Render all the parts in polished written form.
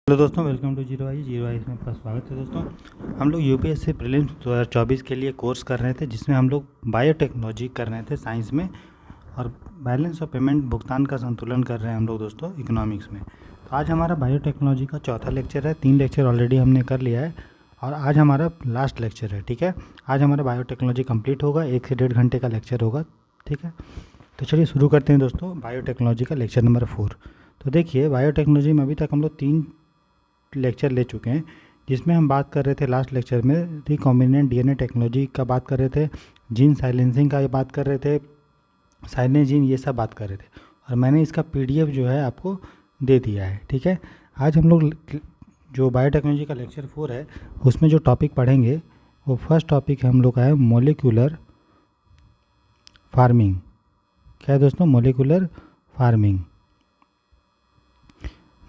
Hello दोस्तों, welcome to zero eyes में आपका स्वागत है। दोस्तों, हम लोग यूपीएससी प्रीलिम्स 2024 के लिए कोर्स कर रहे थे, जिसमें हम लोग बायोटेक्नोलॉजी कर रहे थे साइंस में, और बैलेंस ऑफ पेमेंट भुगतान का संतुलन कर रहे हैं हम लोग दोस्तों इकोनॉमिक्स में। तो आज हमारा बायोटेक्नोलॉजी का चौथा लेक्चर है। 3 लेक्चर ऑलरेडी हमने कर लिया है और आज हमारा लास्ट लेक्चर है। ठीक है, आज हमारा बायोटेक्नोलॉजी कंप्लीट होगा, 1 से 1.5 घंटे का लेक्चर होगा। ठीक है, तो चलिए शुरू करते हैं दोस्तों बायोटेक्नोलॉजी का लेक्चर नंबर 4। तो देखिए, बायोटेक्नोलॉजी में अभी तक हम लोग 3 लेक्चर ले चुके हैं, जिसमें हम बात कर रहे थे लास्ट लेक्चर में रिकॉम्बिनेंट डीएनए टेक्नोलॉजी का बात कर रहे थे, जीन साइलेंसिंग का बात कर रहे थे, साइनेजीन, ये सब बात कर रहे थे। और मैंने इसका पीडीएफ जो है आपको दे दिया है। ठीक है, आज हम लोग जो बायोटेक्नोलॉजी का लेक्चर 4 है, उसमें जो टॉपिक पढ़ेंगे वो फर्स्ट टॉपिक हम लोग का है मोलिकुलर फार्मिंग। क्या है दोस्तों? Molecular farming.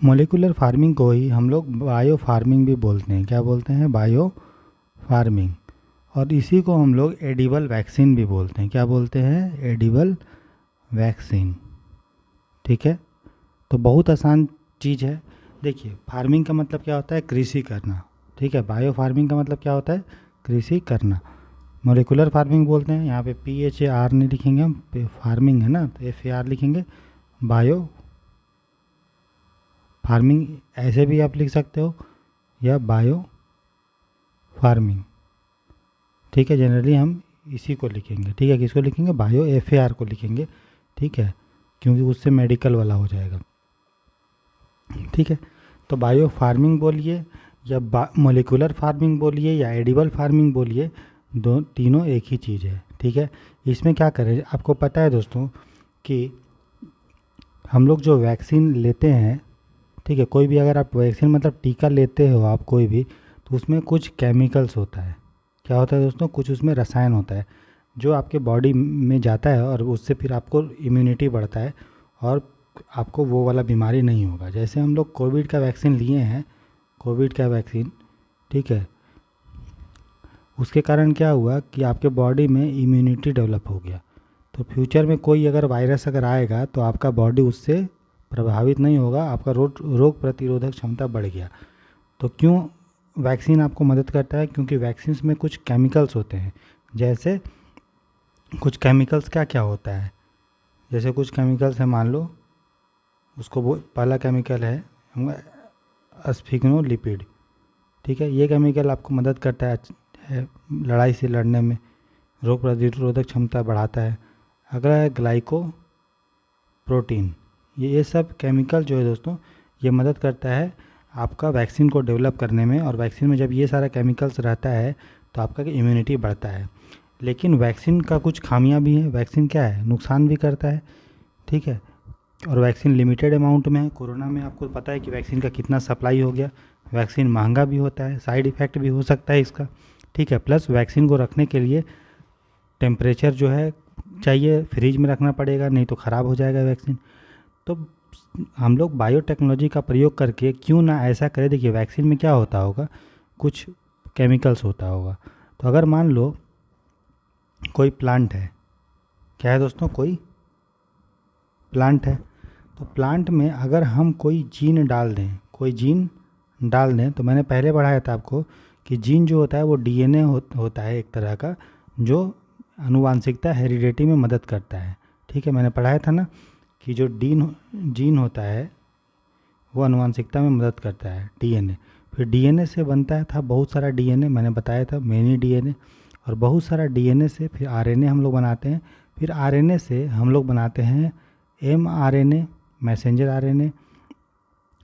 मोलिकुलर फार्मिंग को ही हम लोग बायो फार्मिंग भी बोलते हैं। क्या बोलते हैं? Bio farming. और इसी को हम लोग एडिबल वैक्सीन भी बोलते हैं। क्या बोलते हैं? Edible vaccine. ठीक है, तो बहुत आसान चीज़ है। देखिए, फार्मिंग का मतलब क्या होता है? कृषि करना। ठीक है, बायो फार्मिंग का मतलब क्या होता है? कृषि करना। मोलिकुलर फार्मिंग बोलते हैं, यहाँ पे PHAR नहीं लिखेंगे हम, फार्मिंग है ना, तो FAR लिखेंगे। बायो फार्मिंग ऐसे भी आप लिख सकते हो, या बायो फार्मिंग। ठीक है, जनरली हम इसी को लिखेंगे। ठीक है, किसको लिखेंगे? बायो FAR को लिखेंगे। ठीक है, क्योंकि उससे मेडिकल वाला हो जाएगा। ठीक है, तो बायो फार्मिंग बोलिए या मोलिकुलर फार्मिंग बोलिए या एडिबल फार्मिंग बोलिए, तीनों एक ही चीज़ है। ठीक है, इसमें क्या करें, आपको पता है दोस्तों कि हम लोग जो वैक्सीन लेते हैं, ठीक है, कोई भी अगर आप वैक्सीन मतलब टीका लेते हो आप कोई भी, तो उसमें कुछ केमिकल्स होता है। क्या होता है दोस्तों? कुछ उसमें रसायन होता है जो आपके बॉडी में जाता है और उससे फिर आपको इम्यूनिटी बढ़ता है और आपको वो वाला बीमारी नहीं होगा। जैसे हम लोग कोविड का वैक्सीन लिए हैं, कोविड का वैक्सीन, ठीक है, उसके कारण क्या हुआ कि आपके बॉडी में इम्यूनिटी डेवलप हो गया। तो फ्यूचर में कोई अगर वायरस अगर आएगा तो आपका बॉडी उससे प्रभावित नहीं होगा, आपका रोग प्रतिरोधक क्षमता बढ़ गया। तो क्यों वैक्सीन आपको मदद करता है? क्योंकि वैक्सीन्स में कुछ केमिकल्स होते हैं। जैसे कुछ केमिकल्स क्या क्या होता है, जैसे कुछ केमिकल्स है, मान लो उसको वो पहला केमिकल है स्फिग्नोलिपिड। ठीक है, ये केमिकल आपको मदद करता है लड़ाई से लड़ने में, रोग प्रतिरोधक क्षमता बढ़ाता है। अगला है ग्लाइको प्रोटीन। ये सब केमिकल जो है दोस्तों, ये मदद करता है आपका वैक्सीन को डेवलप करने में। और वैक्सीन में जब ये सारा केमिकल्स रहता है तो आपका इम्यूनिटी बढ़ता है। लेकिन वैक्सीन का कुछ खामियां भी हैं। वैक्सीन क्या है? नुकसान भी करता है। ठीक है, और वैक्सीन लिमिटेड अमाउंट में है। कोरोना में आपको पता है कि वैक्सीन का कितना सप्लाई हो गया। वैक्सीन महंगा भी होता है, साइड इफ़ेक्ट भी हो सकता है इसका। ठीक है, प्लस वैक्सीन को रखने के लिए टेम्परेचर जो है चाहिए, फ्रिज में रखना पड़ेगा, नहीं तो ख़राब हो जाएगा वैक्सीन। तो हम लोग बायोटेक्नोलॉजी का प्रयोग करके क्यों ना ऐसा करें। देखिए, वैक्सीन में क्या होता होगा, कुछ केमिकल्स होता होगा। तो अगर मान लो कोई प्लांट है, क्या है दोस्तों? कोई प्लांट है, तो प्लांट में अगर हम कोई जीन डाल दें, कोई जीन डाल दें, तो मैंने पहले पढ़ाया था आपको कि जीन जो होता है वो DNA होता है एक तरह का, जो आनुवांशिकता हेरिडिटी में मदद करता है। ठीक है, मैंने पढ़ाया था ना कि जो जीन होता है वो आनुवांशिकता में मदद करता है, DNA। फिर DNA से बनता था बहुत सारा DNA, मैंने बताया था मेनी DNA। और बहुत सारा DNA से फिर RNA हम लोग बनाते हैं। फिर RNA से हम लोग बनाते हैं mRNA, messenger RNA,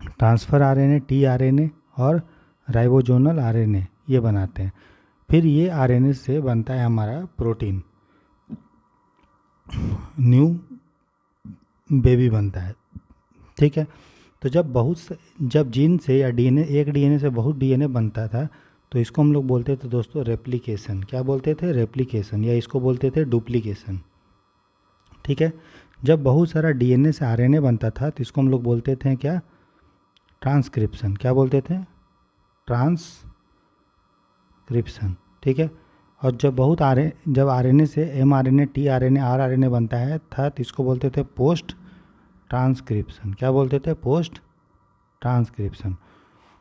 transfer RNA, tRNA और राइबोजोनल RNA, ये बनाते हैं। फिर ये RNA से बनता है हमारा प्रोटीन, न्यू बेबी बनता है। ठीक है, तो जब जीन से या DNA, एक DNA से बहुत DNA बनता था, तो इसको हम लोग बोलते थे दोस्तों रेप्लिकेशन। क्या बोलते थे? रेप्लिकेशन, या इसको बोलते थे डुप्लीकेशन। ठीक है, जब बहुत सारा DNA से RNA बनता था तो इसको हम लोग बोलते थे क्या? ट्रांसक्रिप्शन। क्या बोलते थे? ट्रांसक्रिप्शन। ठीक है, और जब RNA से mRNA, tRNA, rRNA बनता है था तो इसको बोलते थे पोस्ट ट्रांसक्रिप्शन। क्या बोलते थे? Post transcription.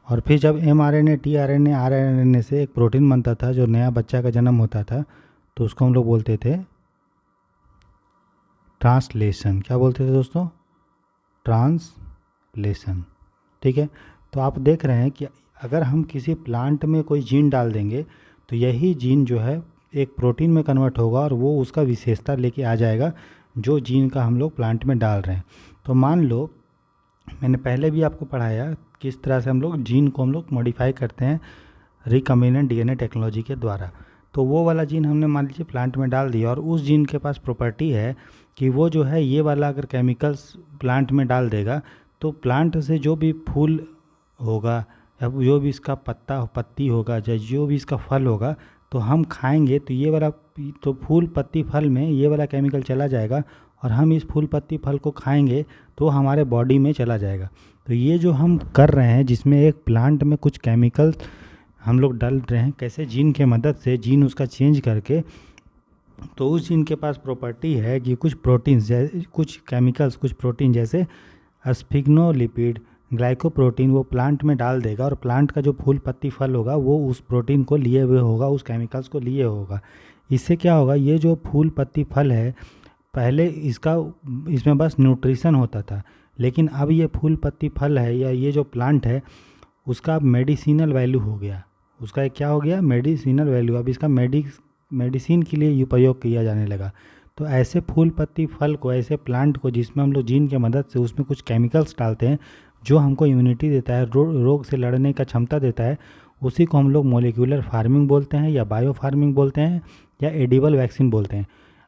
और फिर जब mRNA, tRNA, rRNA से एक प्रोटीन बनता था, जो नया बच्चा का जन्म होता था, तो उसको हम लोग बोलते थे ट्रांसलेशन। क्या बोलते थे दोस्तों? ट्रांसलेशन। ठीक है, तो आप देख रहे हैं कि अगर हम किसी प्लांट में कोई जीन डाल देंगे तो यही जीन जो है एक प्रोटीन में कन्वर्ट होगा और वो उसका विशेषता लेके आ जाएगा जो जीन का हम लोग प्लांट में डाल रहे हैं। तो मान लो, मैंने पहले भी आपको पढ़ाया किस तरह से हम लोग जीन को हम लोग मॉडिफाई करते हैं रिकम्बिनेंट डीएनए टेक्नोलॉजी के द्वारा। तो वो वाला जीन हमने मान लीजिए प्लांट में डाल दिया और उस जीन के पास प्रॉपर्टी है कि वो जो है ये वाला अगर केमिकल्स प्लांट में डाल देगा तो प्लांट से जो भी फूल होगा या जो भी इसका पत्ती होगा या जो भी इसका फल होगा तो हम खाएंगे तो ये वाला, तो फूल पत्ती फल में ये वाला केमिकल चला जाएगा और हम इस फूल पत्ती फल को खाएंगे तो हमारे बॉडी में चला जाएगा। तो ये जो हम कर रहे हैं जिसमें एक प्लांट में कुछ केमिकल हम लोग डाल रहे हैं, कैसे जीन के मदद से जीन उसका चेंज करके, तो उस जीन के पास प्रॉपर्टी है कि कुछ प्रोटीन्स जैसे कुछ केमिकल्स, कुछ प्रोटीन जैसे स्फिग्नोलिपिड, ग्लाइकोप्रोटीन वो प्लांट में डाल देगा और प्लांट का जो फूल पत्ती फल होगा वो उस प्रोटीन को लिए हुए होगा, उस केमिकल्स को लिए होगा। इससे क्या होगा, ये जो फूल पत्ती फल है पहले इसमें बस न्यूट्रिशन होता था, लेकिन अब ये फूल पत्ती फल है या ये जो प्लांट है उसका अब मेडिसिनल वैल्यू हो गया। उसका एक क्या हो गया? Medicinal value. अब इसका मेडिसिन के लिए उपयोग किया जाने लगा। तो ऐसे फूल पत्ती फल को, ऐसे प्लांट को जिसमें हम लोग जीन के मदद से उसमें कुछ केमिकल्स डालते हैं जो हमको इम्यूनिटी देता है, रोग से लड़ने का क्षमता देता है, उसी को हम लोग मोलिकुलर फार्मिंग बोलते हैं या बायो फार्मिंग बोलते हैं या एडिबल वैक्सीन बोलते हैं।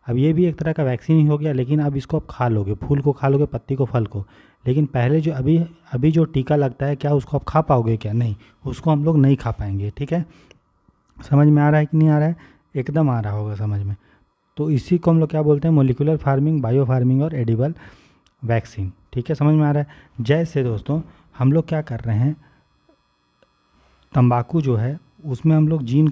अब ये भी एक तरह का वैक्सीन ही हो गया, लेकिन अब इसको आप खा लोगे, फूल को खा लोगे, पत्ती को, फल को। लेकिन पहले जो अभी जो टीका लगता है, क्या उसको आप खा पाओगे? क्या नहीं, उसको हम लोग नहीं खा पाएंगे। ठीक है, समझ में आ रहा है कि नहीं आ रहा है? एकदम आ रहा होगा समझ में। तो इसी को हम लोग क्या बोलते हैं? मोलिकुलर फार्मिंग, बायो फार्मिंग और एडिबल वैक्सीन। ठीक है, समझ में आ रहा है? जैसे दोस्तों हम लोग क्या कर रहे हैं, तंबाकू जो है उसमें हम लोग जीन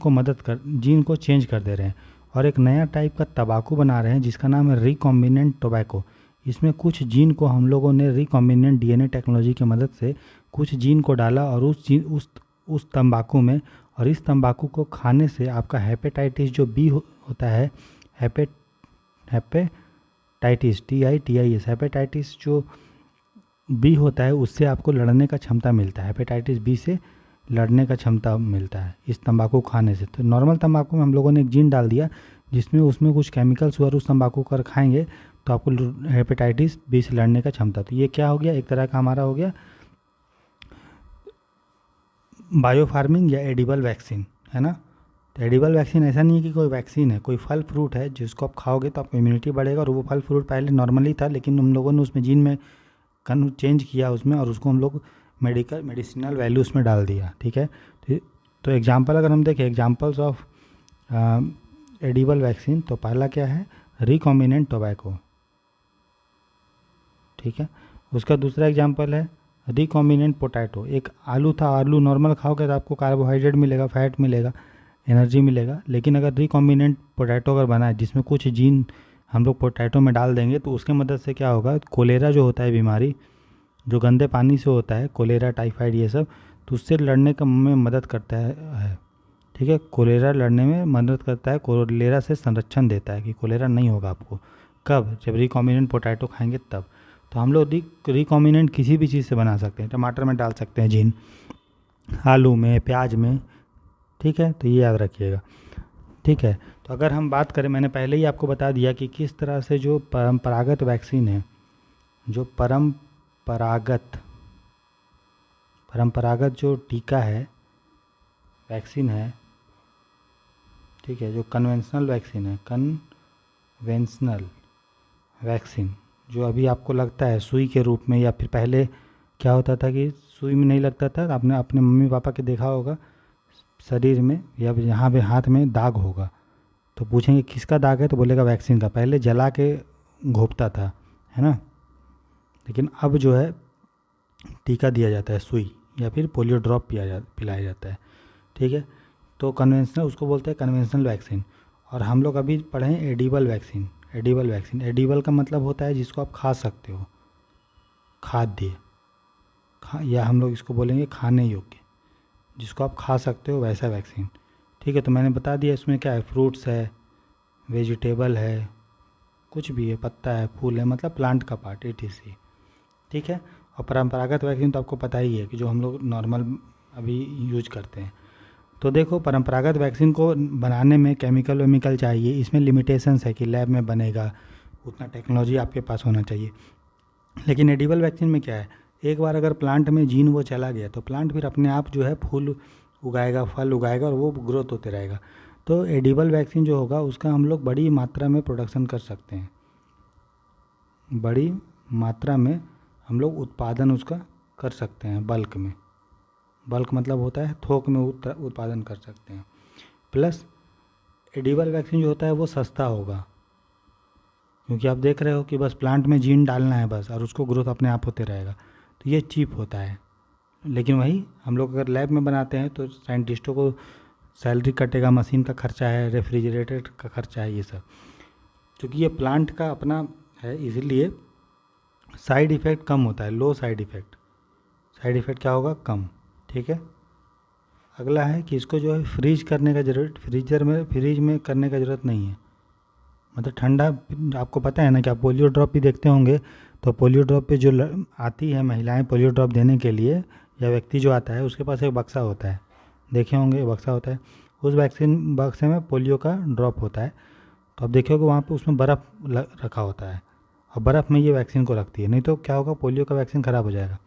को चेंज कर दे रहे हैं और एक नया टाइप का तंबाकू बना रहे हैं जिसका नाम है रिकॉम्बिनेंट टोबैको। इसमें कुछ जीन को हम लोगों ने रिकॉम्बिनेंट डीएनए टेक्नोलॉजी की मदद से कुछ जीन को डाला और उस तंबाकू में, और इस तंबाकू को खाने से आपका हेपेटाइटिस जो बी होता है, हेपेटाइटिस TITIS, हेपेटाइटिस जो बी होता है उससे आपको लड़ने का क्षमता मिलता है। हेपेटाइटिस बी से लड़ने का क्षमता मिलता है इस तंबाकू खाने से। तो नॉर्मल तंबाकू में हम लोगों ने एक जीन डाल दिया जिसमें उसमें कुछ केमिकल्स हुआ और उस तंबाकू को खाएंगे तो आपको हेपेटाइटिस बी से लड़ने का क्षमता। तो ये क्या हो गया? एक तरह का हमारा हो गया बायो फार्मिंग या एडिबल वैक्सीन, है ना। तो एडिबल वैक्सीन ऐसा नहीं है कि कोई वैक्सीन है, कोई फल फ्रूट है जिसको आप खाओगे तो आपको इम्यूनिटी बढ़ेगा, और वो फल फ्रूट पहले नॉर्मली था लेकिन हम लोगों ने उसमें जीन में चेंज किया उसमें और उसको हम लोग मेडिसिनल वैल्यू उसमें डाल दिया। ठीक है, तो एग्जांपल अगर हम देखें, एग्जांपल्स ऑफ एडिबल वैक्सीन, तो पहला क्या है? Recombinant tobacco. ठीक है, उसका दूसरा एग्जांपल है रिकॉम्बिनेंट पोटैटो। एक आलू था, आलू नॉर्मल खाओगे तो आपको कार्बोहाइड्रेट मिलेगा, फैट मिलेगा, एनर्जी मिलेगा, लेकिन अगर रिकॉम्बिनेंट पोटैटो अगर बना है जिसमें कुछ जीन हम लोग पोटैटो में डाल देंगे तो उसके मदद से क्या होगा? कोलेरा जो होता है बीमारी, जो गंदे पानी से होता है, कोलेरा, टाइफाइड, ये सब, तो उससे लड़ने का में मदद करता है। ठीक है, कोलेरा लड़ने में मदद करता है, कोलेरा से संरक्षण देता है कि कोलेरा नहीं होगा आपको। कब? जब रिकॉम्बिनेंट पोटैटो खाएंगे तब। तो हम लोग रिकॉम्बिनेंट किसी भी चीज़ से बना सकते हैं, टमाटर में डाल सकते हैं जीन, आलू में, प्याज में। ठीक है, तो ये याद रखिएगा। ठीक है, तो अगर हम बात करें, मैंने पहले ही आपको बता दिया कि किस तरह से जो परंपरागत वैक्सीन है, जो परंपरागत जो टीका है, वैक्सीन है, ठीक है, जो कन्वेंशनल वैक्सीन है, कन्वेंशनल वैक्सीन जो अभी आपको लगता है सुई के रूप में, या फिर पहले क्या होता था कि सुई में नहीं लगता था, आपने अपने मम्मी पापा के देखा होगा शरीर में या यहाँ पे हाथ में दाग होगा तो पूछेंगे किसका दाग है, तो बोलेगा वैक्सीन का। पहले जला के घोंपता था, है ना, लेकिन अब जो है टीका दिया जाता है, सुई या फिर पोलियो ड्रॉप पिलाया जाता है। ठीक है, तो कन्वेंशनल उसको बोलते हैं कन्वेंशनल वैक्सीन। और हम लोग अभी पढ़े हैं एडिबल वैक्सीन। एडिबल का मतलब होता है जिसको आप खा सकते हो, खाद्य, या हम लोग इसको बोलेंगे खाने योग्य। जिसको आप खा सकते हो वैसा वैक्सीन। ठीक है, तो मैंने बता दिया इसमें क्या है, फ्रूट्स है, वेजिटेबल है, कुछ भी है, पत्ता है, फूल है, मतलब प्लांट का पार्ट etc। ठीक है। और परंपरागत वैक्सीन तो आपको पता ही है कि जो हम लोग नॉर्मल अभी यूज करते हैं। तो देखो, परंपरागत वैक्सीन को बनाने में केमिकल वेमिकल चाहिए, इसमें लिमिटेशंस है कि लैब में बनेगा, उतना टेक्नोलॉजी आपके पास होना चाहिए। लेकिन एडिबल वैक्सीन में क्या है, एक बार अगर प्लांट में जीन वो चला गया तो प्लांट फिर अपने आप जो है फूल उगाएगा, फल उगाएगा और वो ग्रोथ होते रहेगा। तो एडिबल वैक्सीन जो होगा उसका हम लोग बड़ी मात्रा में प्रोडक्शन कर सकते हैं, बड़ी मात्रा में हम लोग उत्पादन उसका कर सकते हैं, बल्क में। बल्क मतलब होता है थोक में उत्पादन कर सकते हैं। प्लस एडिबल वैक्सीन जो होता है वो सस्ता होगा, क्योंकि आप देख रहे हो कि बस प्लांट में जीन डालना है बस, और उसको ग्रोथ अपने आप होते रहेगा, तो ये चीप होता है। लेकिन वही हम लोग अगर लैब में बनाते हैं तो साइंटिस्टों को सैलरी कटेगा, मशीन का खर्चा है, रेफ्रिजरेटर का खर्चा है, ये सब। क्योंकि ये प्लांट का अपना है, इसीलिए साइड इफ़ेक्ट कम होता है, लो साइड इफ़ेक्ट। साइड इफ़ेक्ट क्या होगा, कम। ठीक है। अगला है कि इसको जो है फ्रीज करने का ज़रूरत, फ्रीज में करने का ज़रूरत नहीं है। मतलब ठंडा, आपको पता है ना कि आप पोलियो ड्रॉप भी देखते होंगे, तो पोलियो ड्रॉप पे जो आती है महिलाएं पोलियो ड्रॉप देने के लिए, या व्यक्ति जो आता है उसके पास एक बक्सा होता है, देखे होंगे बक्सा होता है, उस वैक्सीन बक्से में पोलियो का ड्रॉप होता है। तो आप देखोगे वहाँ पे उसमें बर्फ़ रखा होता है, और बर्फ़ में ये वैक्सीन को रखती है, नहीं तो क्या होगा, पोलियो का वैक्सीन ख़राब हो जाएगा।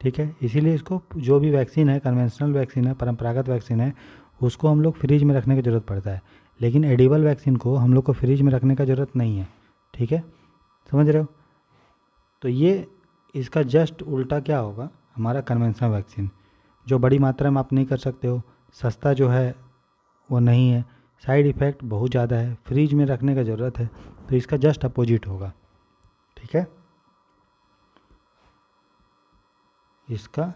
ठीक है, इसीलिए इसको जो भी वैक्सीन है, कन्वेंशनल वैक्सीन है, परंपरागत वैक्सीन है, उसको हम लोग फ्रिज में रखने की ज़रूरत पड़ता है। लेकिन एडिबल वैक्सीन को हम लोग को फ्रिज में रखने का ज़रूरत नहीं है। ठीक है, समझ रहे हो। तो ये इसका जस्ट उल्टा क्या होगा, हमारा कन्वेंशनल वैक्सीन, जो बड़ी मात्रा में आप नहीं कर सकते हो, सस्ता जो है वो नहीं है, साइड इफ़ेक्ट बहुत ज़्यादा है, फ्रिज में रखने का ज़रूरत है, तो इसका जस्ट अपोजिट होगा। ठीक है, इसका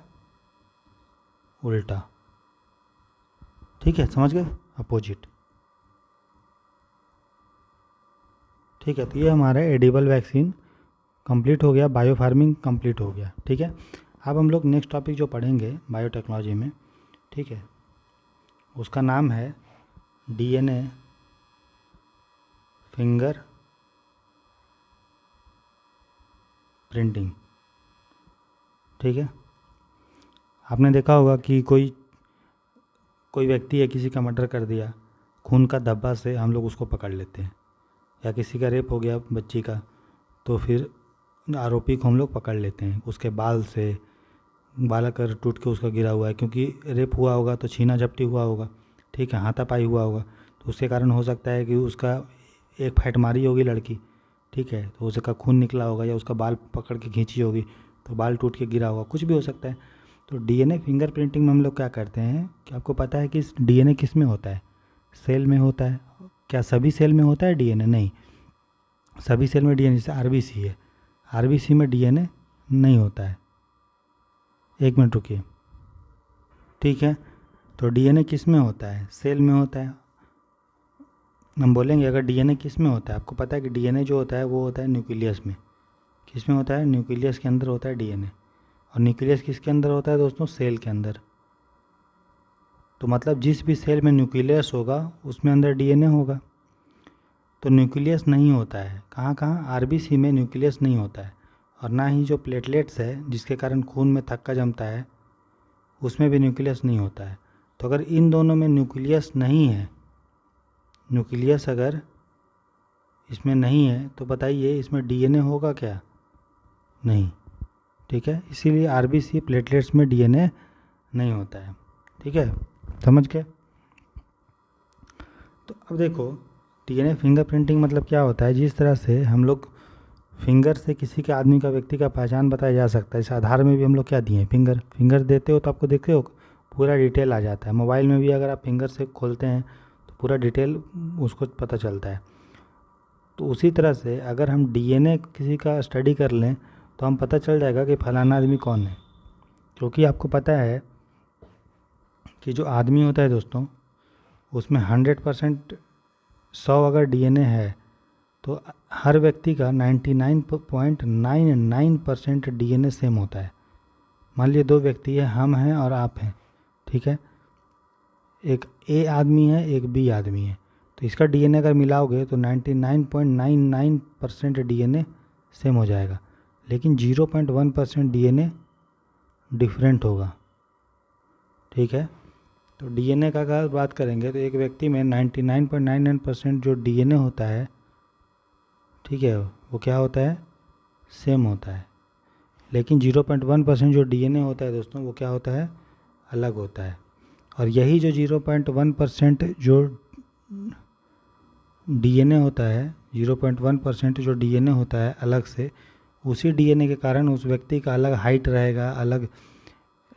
उल्टा। ठीक है, समझ गए, अपोजिट। ठीक है, तो ये हमारा एडिबल वैक्सीन कंप्लीट हो गया, बायो फार्मिंग कंप्लीट हो गया। ठीक है, अब हम लोग नेक्स्ट टॉपिक जो पढ़ेंगे बायोटेक्नोलॉजी में, ठीक है, उसका नाम है डीएनए फिंगर प्रिंटिंग। ठीक है, आपने देखा होगा कि कोई व्यक्ति है, किसी का मर्डर कर दिया, खून का धब्बा से हम लोग उसको पकड़ लेते हैं, या किसी का रेप हो गया बच्ची का, तो फिर आरोपी को हम लोग पकड़ लेते हैं, उसके बाल से, बाल अगर टूट के उसका गिरा हुआ है, क्योंकि रेप हुआ होगा तो छीना झपटी हुआ होगा, ठीक है, हाथापाई हुआ होगा, तो उसके कारण हो सकता है कि उसका एक फाइट मारी होगी लड़की, ठीक है, तो उसका खून निकला होगा, या उसका बाल पकड़ के खींची होगी तो बाल टूट के गिरा होगा, कुछ भी हो सकता है। तो डीएनए फिंगर प्रिंटिंग में हम लोग क्या करते हैं कि आपको पता है कि डीएनए किस में होता है, सेल में होता है। क्या सभी सेल में होता है डीएनए? नहीं, सभी सेल में डीएनए, जैसे आरबीसी है, आरबीसी में डीएनए नहीं होता है। एक मिनट रुकिए। ठीक है, तो डीएनए किस में होता है, सेल में होता है। हम बोलेंगे अगर डीएनए किस में होता है, आपको पता है कि डीएनए जो होता है वो होता है न्यूक्लियस में। किस में होता है? न्यूक्लियस के अंदर होता है डीएनए। और न्यूक्लियस किसके अंदर होता है दोस्तों? सेल के अंदर। तो मतलब जिस भी सेल में न्यूक्लियस होगा उसमें अंदर डीएनए होगा। तो न्यूक्लियस नहीं होता है कहाँ कहाँ? आरबीसी में न्यूक्लियस नहीं होता है, और ना ही जो प्लेटलेट्स है जिसके कारण खून में थक्का जमता है उसमें भी न्यूक्लियस नहीं होता है। तो अगर इन दोनों में न्यूक्लियस नहीं है, न्यूक्लियस अगर इसमें नहीं है तो बताइए इसमें डीएनए होगा क्या? नहीं। ठीक है, इसीलिए आरबीसी प्लेटलेट्स में डीएनए नहीं होता है। ठीक है, समझ गए? तो अब देखो, डीएनए फिंगरप्रिंटिंग मतलब क्या होता है? जिस तरह से हम लोग फिंगर से किसी के आदमी का, व्यक्ति का पहचान बताया जा सकता है, इस आधार में भी हम लोग क्या दिए? फिंगर। फिंगर देते हो तो आपको देखते हो पूरा डिटेल आ जाता है। मोबाइल में भी अगर आप फिंगर से खोलते हैं तो पूरा डिटेल उसको पता चलता है। तो उसी तरह से अगर हम डीएनए किसी का स्टडी कर लें तो हम पता चल जाएगा कि फलाना आदमी कौन है। क्योंकि आपको पता है कि जो आदमी होता है दोस्तों, उसमें 100% 100 अगर डीएनए है तो हर व्यक्ति का 99.99% डीएनए सेम होता है। मान लीजिए दो व्यक्ति है, हम हैं और आप हैं, ठीक है, एक ए आदमी है, एक बी आदमी है, तो इसका डीएनए अगर मिलाओगे तो 99.99% डीएनए सेम हो जाएगा, लेकिन 0.1% डीएनए डिफरेंट होगा। ठीक है, तो डीएनए का अगर बात करेंगे तो एक व्यक्ति में 99.99% जो डीएनए होता है, ठीक है, वो क्या होता है, सेम होता है, लेकिन 0.1% जो डीएनए होता है दोस्तों, वो क्या होता है, अलग होता है। और यही जो 0.1% जो डीएनए होता है, 0.1% जो डीएनए होता है अलग से, उसी डीएनए के कारण उस व्यक्ति का अलग हाइट रहेगा, अलग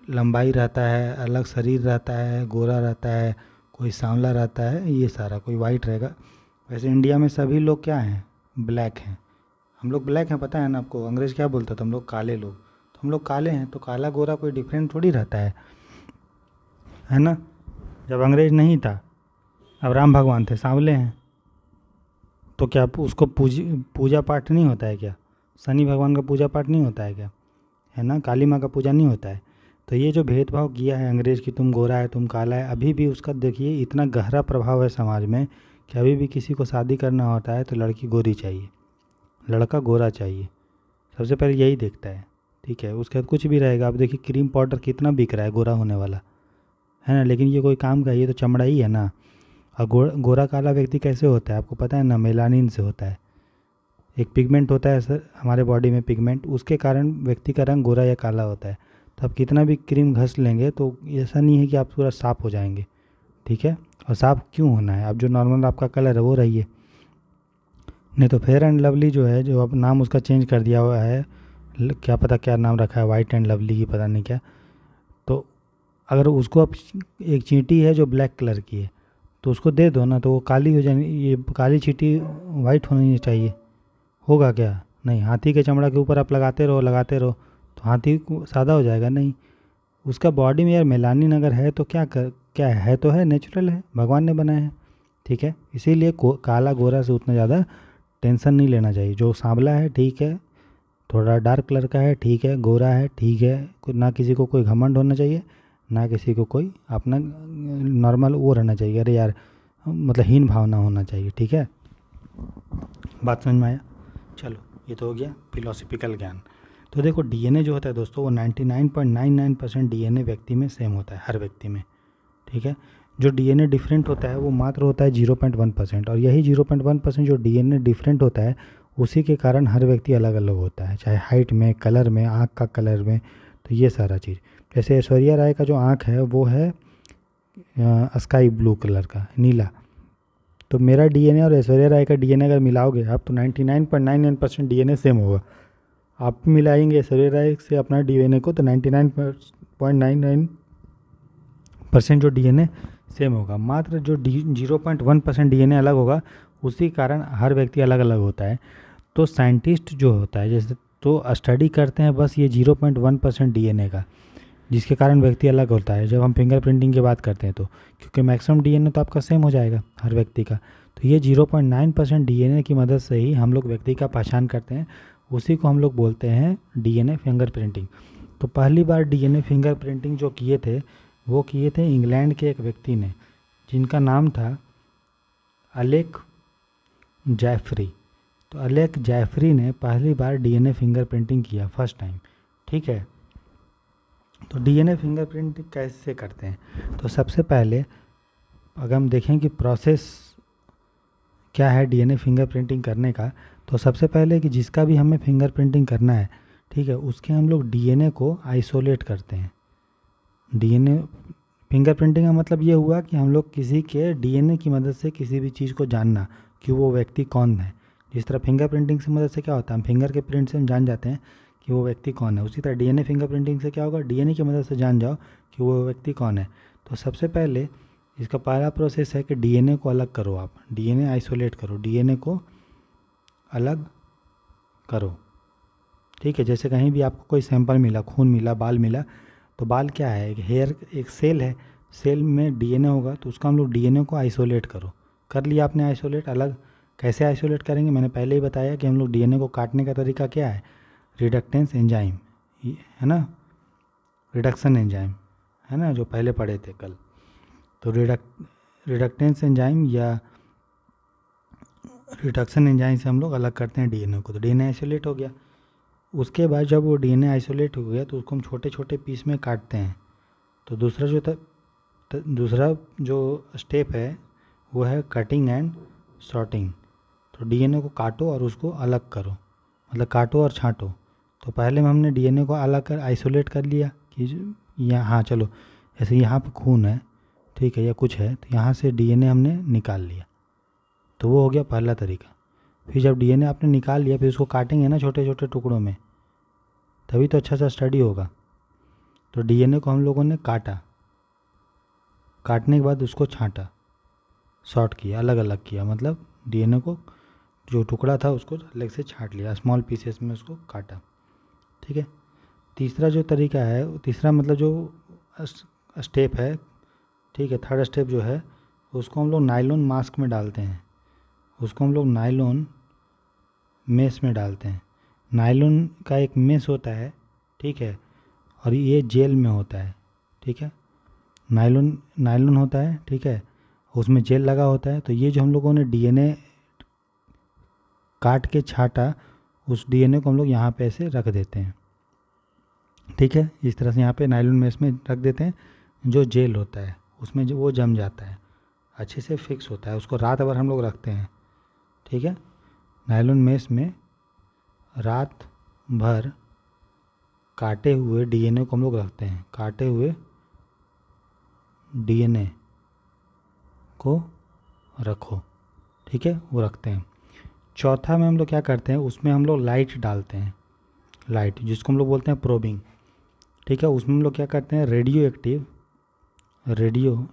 लंबाई रहता है, अलग शरीर रहता है, गोरा रहता है, कोई सांवला रहता है, ये सारा, कोई वाइट रहेगा। वैसे इंडिया में सभी लोग क्या हैं, ब्लैक हैं। हम लोग ब्लैक हैं, पता है ना आपको, अंग्रेज़ क्या बोलता था, हम लोग काले लोग, तो हम लोग काले हैं, तो काला गोरा कोई डिफरेंट थोड़ी रहता है ना। जब अंग्रेज़ नहीं था, अब राम भगवान थे, सांवले हैं, तो क्या उसको पूजा पाठ नहीं होता है क्या, शनि भगवान का पूजा पाठ नहीं होता है क्या, है ना, काली माँ का पूजा नहीं होता है। तो ये जो भेदभाव किया है अंग्रेज़ की, तुम गोरा है तुम काला है, अभी भी उसका देखिए इतना गहरा प्रभाव है समाज में कि अभी भी किसी को शादी करना होता है तो लड़की गोरी चाहिए, लड़का गोरा चाहिए, सबसे पहले यही देखता है। ठीक है, उसके बाद कुछ भी रहेगा। अब देखिए क्रीम पाउडर कितना बिक रहा है गोरा होने वाला, है ना, लेकिन ये कोई काम का, ये तो चमड़ा ही है ना। और गोरा काला व्यक्ति कैसे होता है आपको पता है ना, मेलानिन से होता है। एक पिगमेंट होता है सर हमारे बॉडी में, पिगमेंट, उसके कारण व्यक्ति का रंग गोरा या काला होता है। तो आप कितना भी क्रीम घस लेंगे तो ऐसा नहीं है कि आप पूरा साफ़ हो जाएंगे। ठीक है, और साफ़ क्यों होना है, आप जो नॉर्मल आपका कलर है वो रहिए, नहीं तो फेयर एंड लवली जो है, जो अब नाम उसका चेंज कर दिया हुआ है, क्या पता क्या नाम रखा है, वाइट एंड लवली की पता नहीं क्या। तो अगर उसको अब एक चींटी है जो ब्लैक कलर की है, तो उसको दे दो ना, तो वो काली हो जाए, ये काली चींटी वाइट होनी चाहिए, होगा क्या, नहीं। हाथी के चमड़ा के ऊपर आप लगाते रहो तो हाथी सादा हो जाएगा, नहीं। उसका बॉडी में यार मेलानिन अगर है तो क्या है, तो है, नेचुरल है, भगवान ने बनाया है। ठीक है, इसीलिए काला गोरा से उतना ज़्यादा टेंशन नहीं लेना चाहिए। जो सांवला है ठीक है, थोड़ा डार्क कलर का है ठीक है, गोरा है ठीक है, ना किसी को कोई घमंड होना चाहिए, ना किसी को कोई अपना नॉर्मल वो रहना चाहिए, अरे यार मतलब हीन भावना होना चाहिए। ठीक है, बात समझ में आया। चलो ये तो हो गया फिलोसफिकल ज्ञान। तो देखो डीएनए जो होता है दोस्तों, वो 99.99% डीएनए व्यक्ति में सेम होता है, हर व्यक्ति में। ठीक है, जो डीएनए डिफरेंट होता है वो मात्र होता है 0.1%, और यही 0.1% जो डीएनए डिफरेंट होता है उसी के कारण हर व्यक्ति अलग अलग होता है, चाहे हाइट में, कलर में, आँख का कलर में, तो ये सारा चीज़। जैसे ऐश्वर्या राय का जो आँख है वो है स्काई ब्लू कलर का, नीला। तो मेरा डीएनए और ऐश्वर्या राय का डीएनए अगर मिलाओगे आप तो 99.99% डीएनए सेम होगा। आप मिलाएंगे ऐश्वर्या राय से अपना डीएनए को तो 99.99% जो डीएनए सेम होगा, मात्र जो 0.1% डीएनए अलग होगा, उसी कारण हर व्यक्ति अलग अलग होता है। तो साइंटिस्ट जो होता है जैसे, तो स्टडी करते हैं बस ये 0.1% डीएनए का, जिसके कारण व्यक्ति अलग होता है। जब हम फिंगरप्रिंटिंग की बात करते हैं तो क्योंकि मैक्सिमम डीएनए तो आपका सेम हो जाएगा हर व्यक्ति का, तो ये 0.9% डीएनए की मदद से ही हम लोग व्यक्ति का पहचान करते हैं, उसी को हम लोग बोलते हैं डीएनए फिंगरप्रिंटिंग। तो पहली बार डीएनए फिंगरप्रिंटिंग जो किए थे वो किए थे इंग्लैंड के एक व्यक्ति ने, जिनका नाम था अलेक जैफरी। तो अलेक जैफरी ने पहली बार डीएनए फिंगरप्रिंटिंग किया, फर्स्ट टाइम। ठीक है, तो डीएनए फिंगरप्रिंटिंग कैसे करते हैं, तो सबसे पहले अगर हम देखें कि प्रोसेस क्या है डीएनए फिंगरप्रिंटिंग करने का, तो सबसे पहले कि जिसका भी हमें फिंगरप्रिंटिंग करना है, ठीक है, उसके हम लोग डीएनए को आइसोलेट करते हैं। डीएनए फिंगरप्रिंटिंग का मतलब ये हुआ कि हम लोग किसी के डीएनए की मदद से किसी भी चीज़ को जानना कि वो व्यक्ति कौन है। जिस तरह फिंगरप्रिंटिंग की मदद से क्या होता है, हम फिंगर के प्रिंट से हम जान जाते हैं कि वो व्यक्ति कौन है, उसी तरह डीएनए फिंगरप्रिंटिंग से क्या होगा, डीएनए की मदद से जान जाओ कि वो व्यक्ति कौन है। तो सबसे पहले इसका पहला प्रोसेस है कि डीएनए को अलग करो, आप डीएनए आइसोलेट करो, डीएनए को अलग करो। ठीक है, जैसे कहीं भी आपको कोई सैंपल मिला, खून मिला, बाल मिला, तो बाल क्या है, एक हेयर, एक सेल है, सेल में डीएनए होगा, तो उसका हम लोग डीएनए को आइसोलेट करो। कर लिया आपने आइसोलेट, अलग कैसे आइसोलेट करेंगे, मैंने पहले ही बताया कि हम लोग डीएनए को काटने का तरीका क्या है, रिडक्टेंस एंजाइम, है ना, रिडक्शन एंजाइम, है ना, जो पहले पढ़े थे कल। तो रिडक्टेंस एंजाइम या रिडक्शन एंजाइम से हम लोग अलग करते हैं डीएनए को। तो डीएनए आइसोलेट हो गया। उसके बाद जब वो डीएनए आइसोलेट हो गया तो उसको हम छोटे छोटे पीस में काटते हैं। तो दूसरा जो स्टेप है वो है कटिंग एंड सॉर्टिंग। तो डीएनए को काटो और उसको अलग करो, मतलब काटो और छांटो। तो पहले में हमने डीएनए को अलग कर आइसोलेट कर लिया कि यहाँ, हाँ चलो, जैसे यहाँ पे खून है, ठीक है, या कुछ है, तो यहाँ से डीएनए हमने निकाल लिया। तो वो हो गया पहला तरीका। फिर जब डीएनए आपने निकाल लिया, फिर उसको काटेंगे ना छोटे छोटे टुकड़ों में, तभी तो अच्छा सा स्टडी होगा। तो डीएनए को हम लोगों ने काटा, काटने के बाद उसको छांटा, सॉर्ट किया, अलग अलग किया, मतलब डीएनए को जो टुकड़ा था उसको अलग से छांट लिया, स्मॉल पीसेस में उसको काटा, ठीक है। तीसरा जो तरीका है, तीसरा मतलब जो स्टेप है, ठीक है, थर्ड स्टेप जो है, उसको हम लोग नायलॉन मास्क में डालते हैं, उसको हम लोग नायलॉन मेस में डालते हैं। नायलॉन का एक मेस होता है, ठीक है, और ये जेल में होता है, ठीक है, नायलॉन होता है, ठीक है, उसमें जेल लगा होता है। तो ये जो हम लोगों ने डीएनए काट के छाटा, उस डीएनए को हम लोग यहाँ पे ऐसे रख देते हैं, ठीक है, इस तरह से यहाँ पे नायलॉन मेस में रख देते हैं। जो जेल होता है उसमें जो वो जम जाता है, अच्छे से फिक्स होता है, उसको रात भर हम लोग रखते हैं, ठीक है। नायलॉन मेस में रात भर काटे हुए डीएनए को हम लोग रखते हैं, काटे हुए डीएनए को रखो, ठीक है, वो रखते हैं। चौथा में हम लोग क्या करते हैं, उसमें हम लोग लाइट डालते हैं, लाइट जिसको हम लोग बोलते हैं प्रोबिंग, ठीक है। उसमें हम लोग क्या करते हैं, रेडियो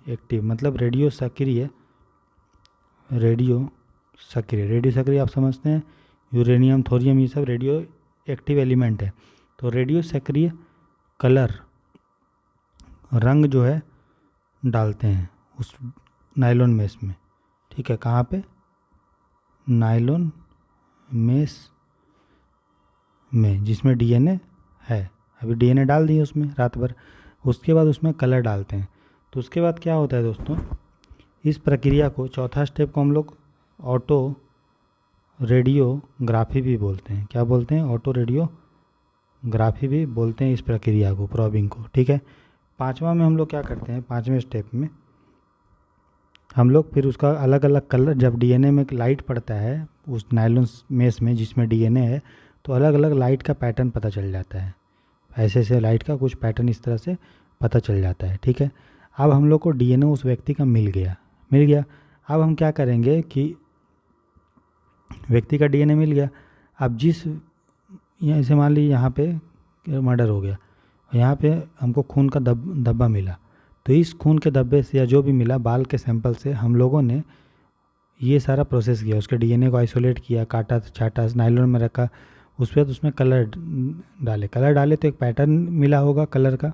एक्टिव मतलब रेडियो सक्रिय आप समझते हैं, यूरेनियम, थोरियम, ये सब रेडियो एक्टिव एलिमेंट है। तो रेडियो सक्रिय कलर, रंग जो है डालते हैं उस नायलॉन मेस में, ठीक है। कहाँ पे, नायलॉन मेस में जिसमें डीएनए है। अभी डीएनए डाल दिए उसमें रात भर, उसके बाद उसमें कलर डालते हैं। तो उसके बाद क्या होता है दोस्तों, इस प्रक्रिया को, चौथा स्टेप को हम लोग ऑटो रेडियोग्राफी भी बोलते हैं। क्या बोलते हैं, ऑटो रेडियोग्राफी भी बोलते हैं इस प्रक्रिया को, प्रॉबिंग को, ठीक है। पांचवा में हम लोग क्या करते हैं, पांचवें स्टेप में हम लोग फिर उसका अलग अलग कलर, जब डीएनए में लाइट पड़ता है उस नायलॉन मेस में जिसमें डीएनए है, तो अलग अलग लाइट का पैटर्न पता चल जाता है, ऐसे ऐसे लाइट का कुछ पैटर्न इस तरह से पता चल जाता है, ठीक है। अब हम लोग को डीएनए उस व्यक्ति का मिल गया। अब हम क्या करेंगे कि व्यक्ति का डीएनए मिल गया, अब जिस, यहाँ से मान लीजिए यहाँ पे मर्डर हो गया, यहाँ पे हमको खून का डब्बा मिला, तो इस खून के डब्बे से या जो भी मिला बाल के सैंपल से हम लोगों ने ये सारा प्रोसेस किया, उसके डीएनए को आइसोलेट किया, काटा छाटा, नायलॉन में रखा, उस पर उसमें कलर डाले तो एक पैटर्न मिला होगा कलर का,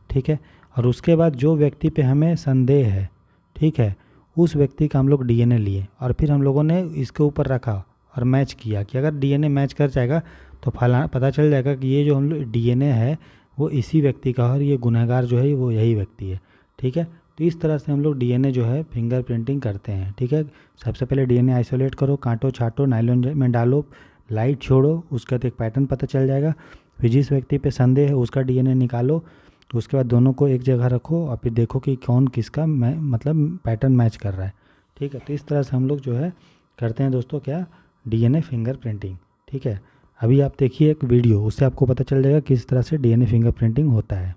ठीक है। और उसके बाद जो व्यक्ति पे हमें संदेह है, ठीक है, उस व्यक्ति का हम लोग डीएनए लिए और फिर हम लोगों ने इसके ऊपर रखा और मैच किया कि अगर डीएनए मैच कर जाएगा तो पता चल जाएगा कि ये जो हम लोग डीएनए है वो इसी व्यक्ति का, और ये गुनहगार जो है वो यही व्यक्ति है, ठीक है। तो इस तरह से हम लोग डीएनए जो है फिंगरप्रिंटिंग करते हैं, ठीक है। सबसे पहले डीएनए आइसोलेट करो, काटो छाटो, नायलॉन में डालो, लाइट छोड़ो, उसका तो एक पैटर्न पता चल जाएगा। फिर जिस व्यक्ति पे संदेह है उसका डीएनए निकालो, उसके बाद दोनों को एक जगह रखो और फिर देखो कि कौन किसका मतलब पैटर्न मैच कर रहा है, ठीक है। तो इस तरह से हम लोग जो है करते हैं दोस्तों, क्या, डीएनए फिंगरप्रिंटिंग, ठीक है। अभी आप देखिए एक वीडियो, उससे आपको पता चल जाएगा किस तरह से डीएनए फिंगरप्रिंटिंग होता है।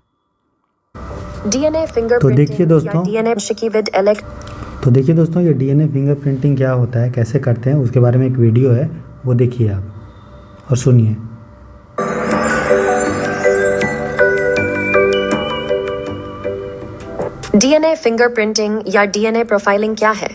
डीएनए फिंगरप्रिंटिंग, तो देखिए दोस्तों, तो देखिए दोस्तों ये डीएनए फिंगरप्रिंटिंग क्या होता है, कैसे करते हैं, उसके बारे में एक वीडियो है, वो देखिए आप और सुनिए। डीएनए फिंगरप्रिंटिंग या डीएनए प्रोफाइलिंग क्या है?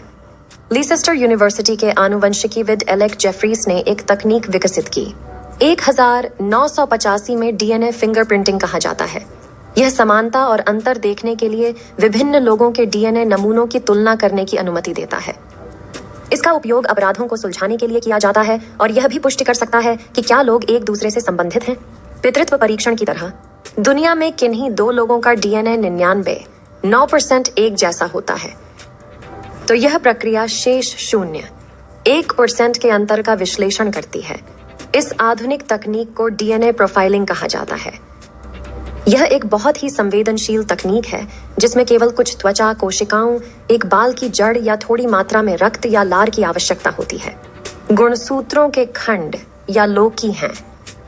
लीसेस्टर यूनिवर्सिटी के आनुवंशिकीविद एलेक जेफरीस ने एक तकनीक विकसित की। 1985 में डीएनए फिंगरप्रिंटिंग कहा जाता है। यह समानता और अंतर देखने के लिए विभिन्न लोगों के डीएनए नमूनों की तुलना करने की अनुमति देता है। इसका उपयोग अपराधों को सुलझाने के लिए किया जाता है और यह भी पुष्टि कर सकता है कि क्या लोग एक दूसरे से संबंधित हैं। पितृत्व परीक्षण की तरह दुनिया में किन्हीं दो लोगों का डीएनए 99, 9% एक जैसा होता है, तो यह प्रक्रिया शेष 0.1% के अंतर का विश्लेषण करती है। इस आधुनिक तकनीक को डीएनए प्रोफाइलिंग कहा जाता है। यह एक बहुत ही संवेदनशील तकनीक है जिसमें केवल कुछ त्वचा कोशिकाओं, एक बाल की जड़ या थोड़ी मात्रा में रक्त या लार की आवश्यकता होती है। गुणसूत्रों के खंड या लोकी हैं,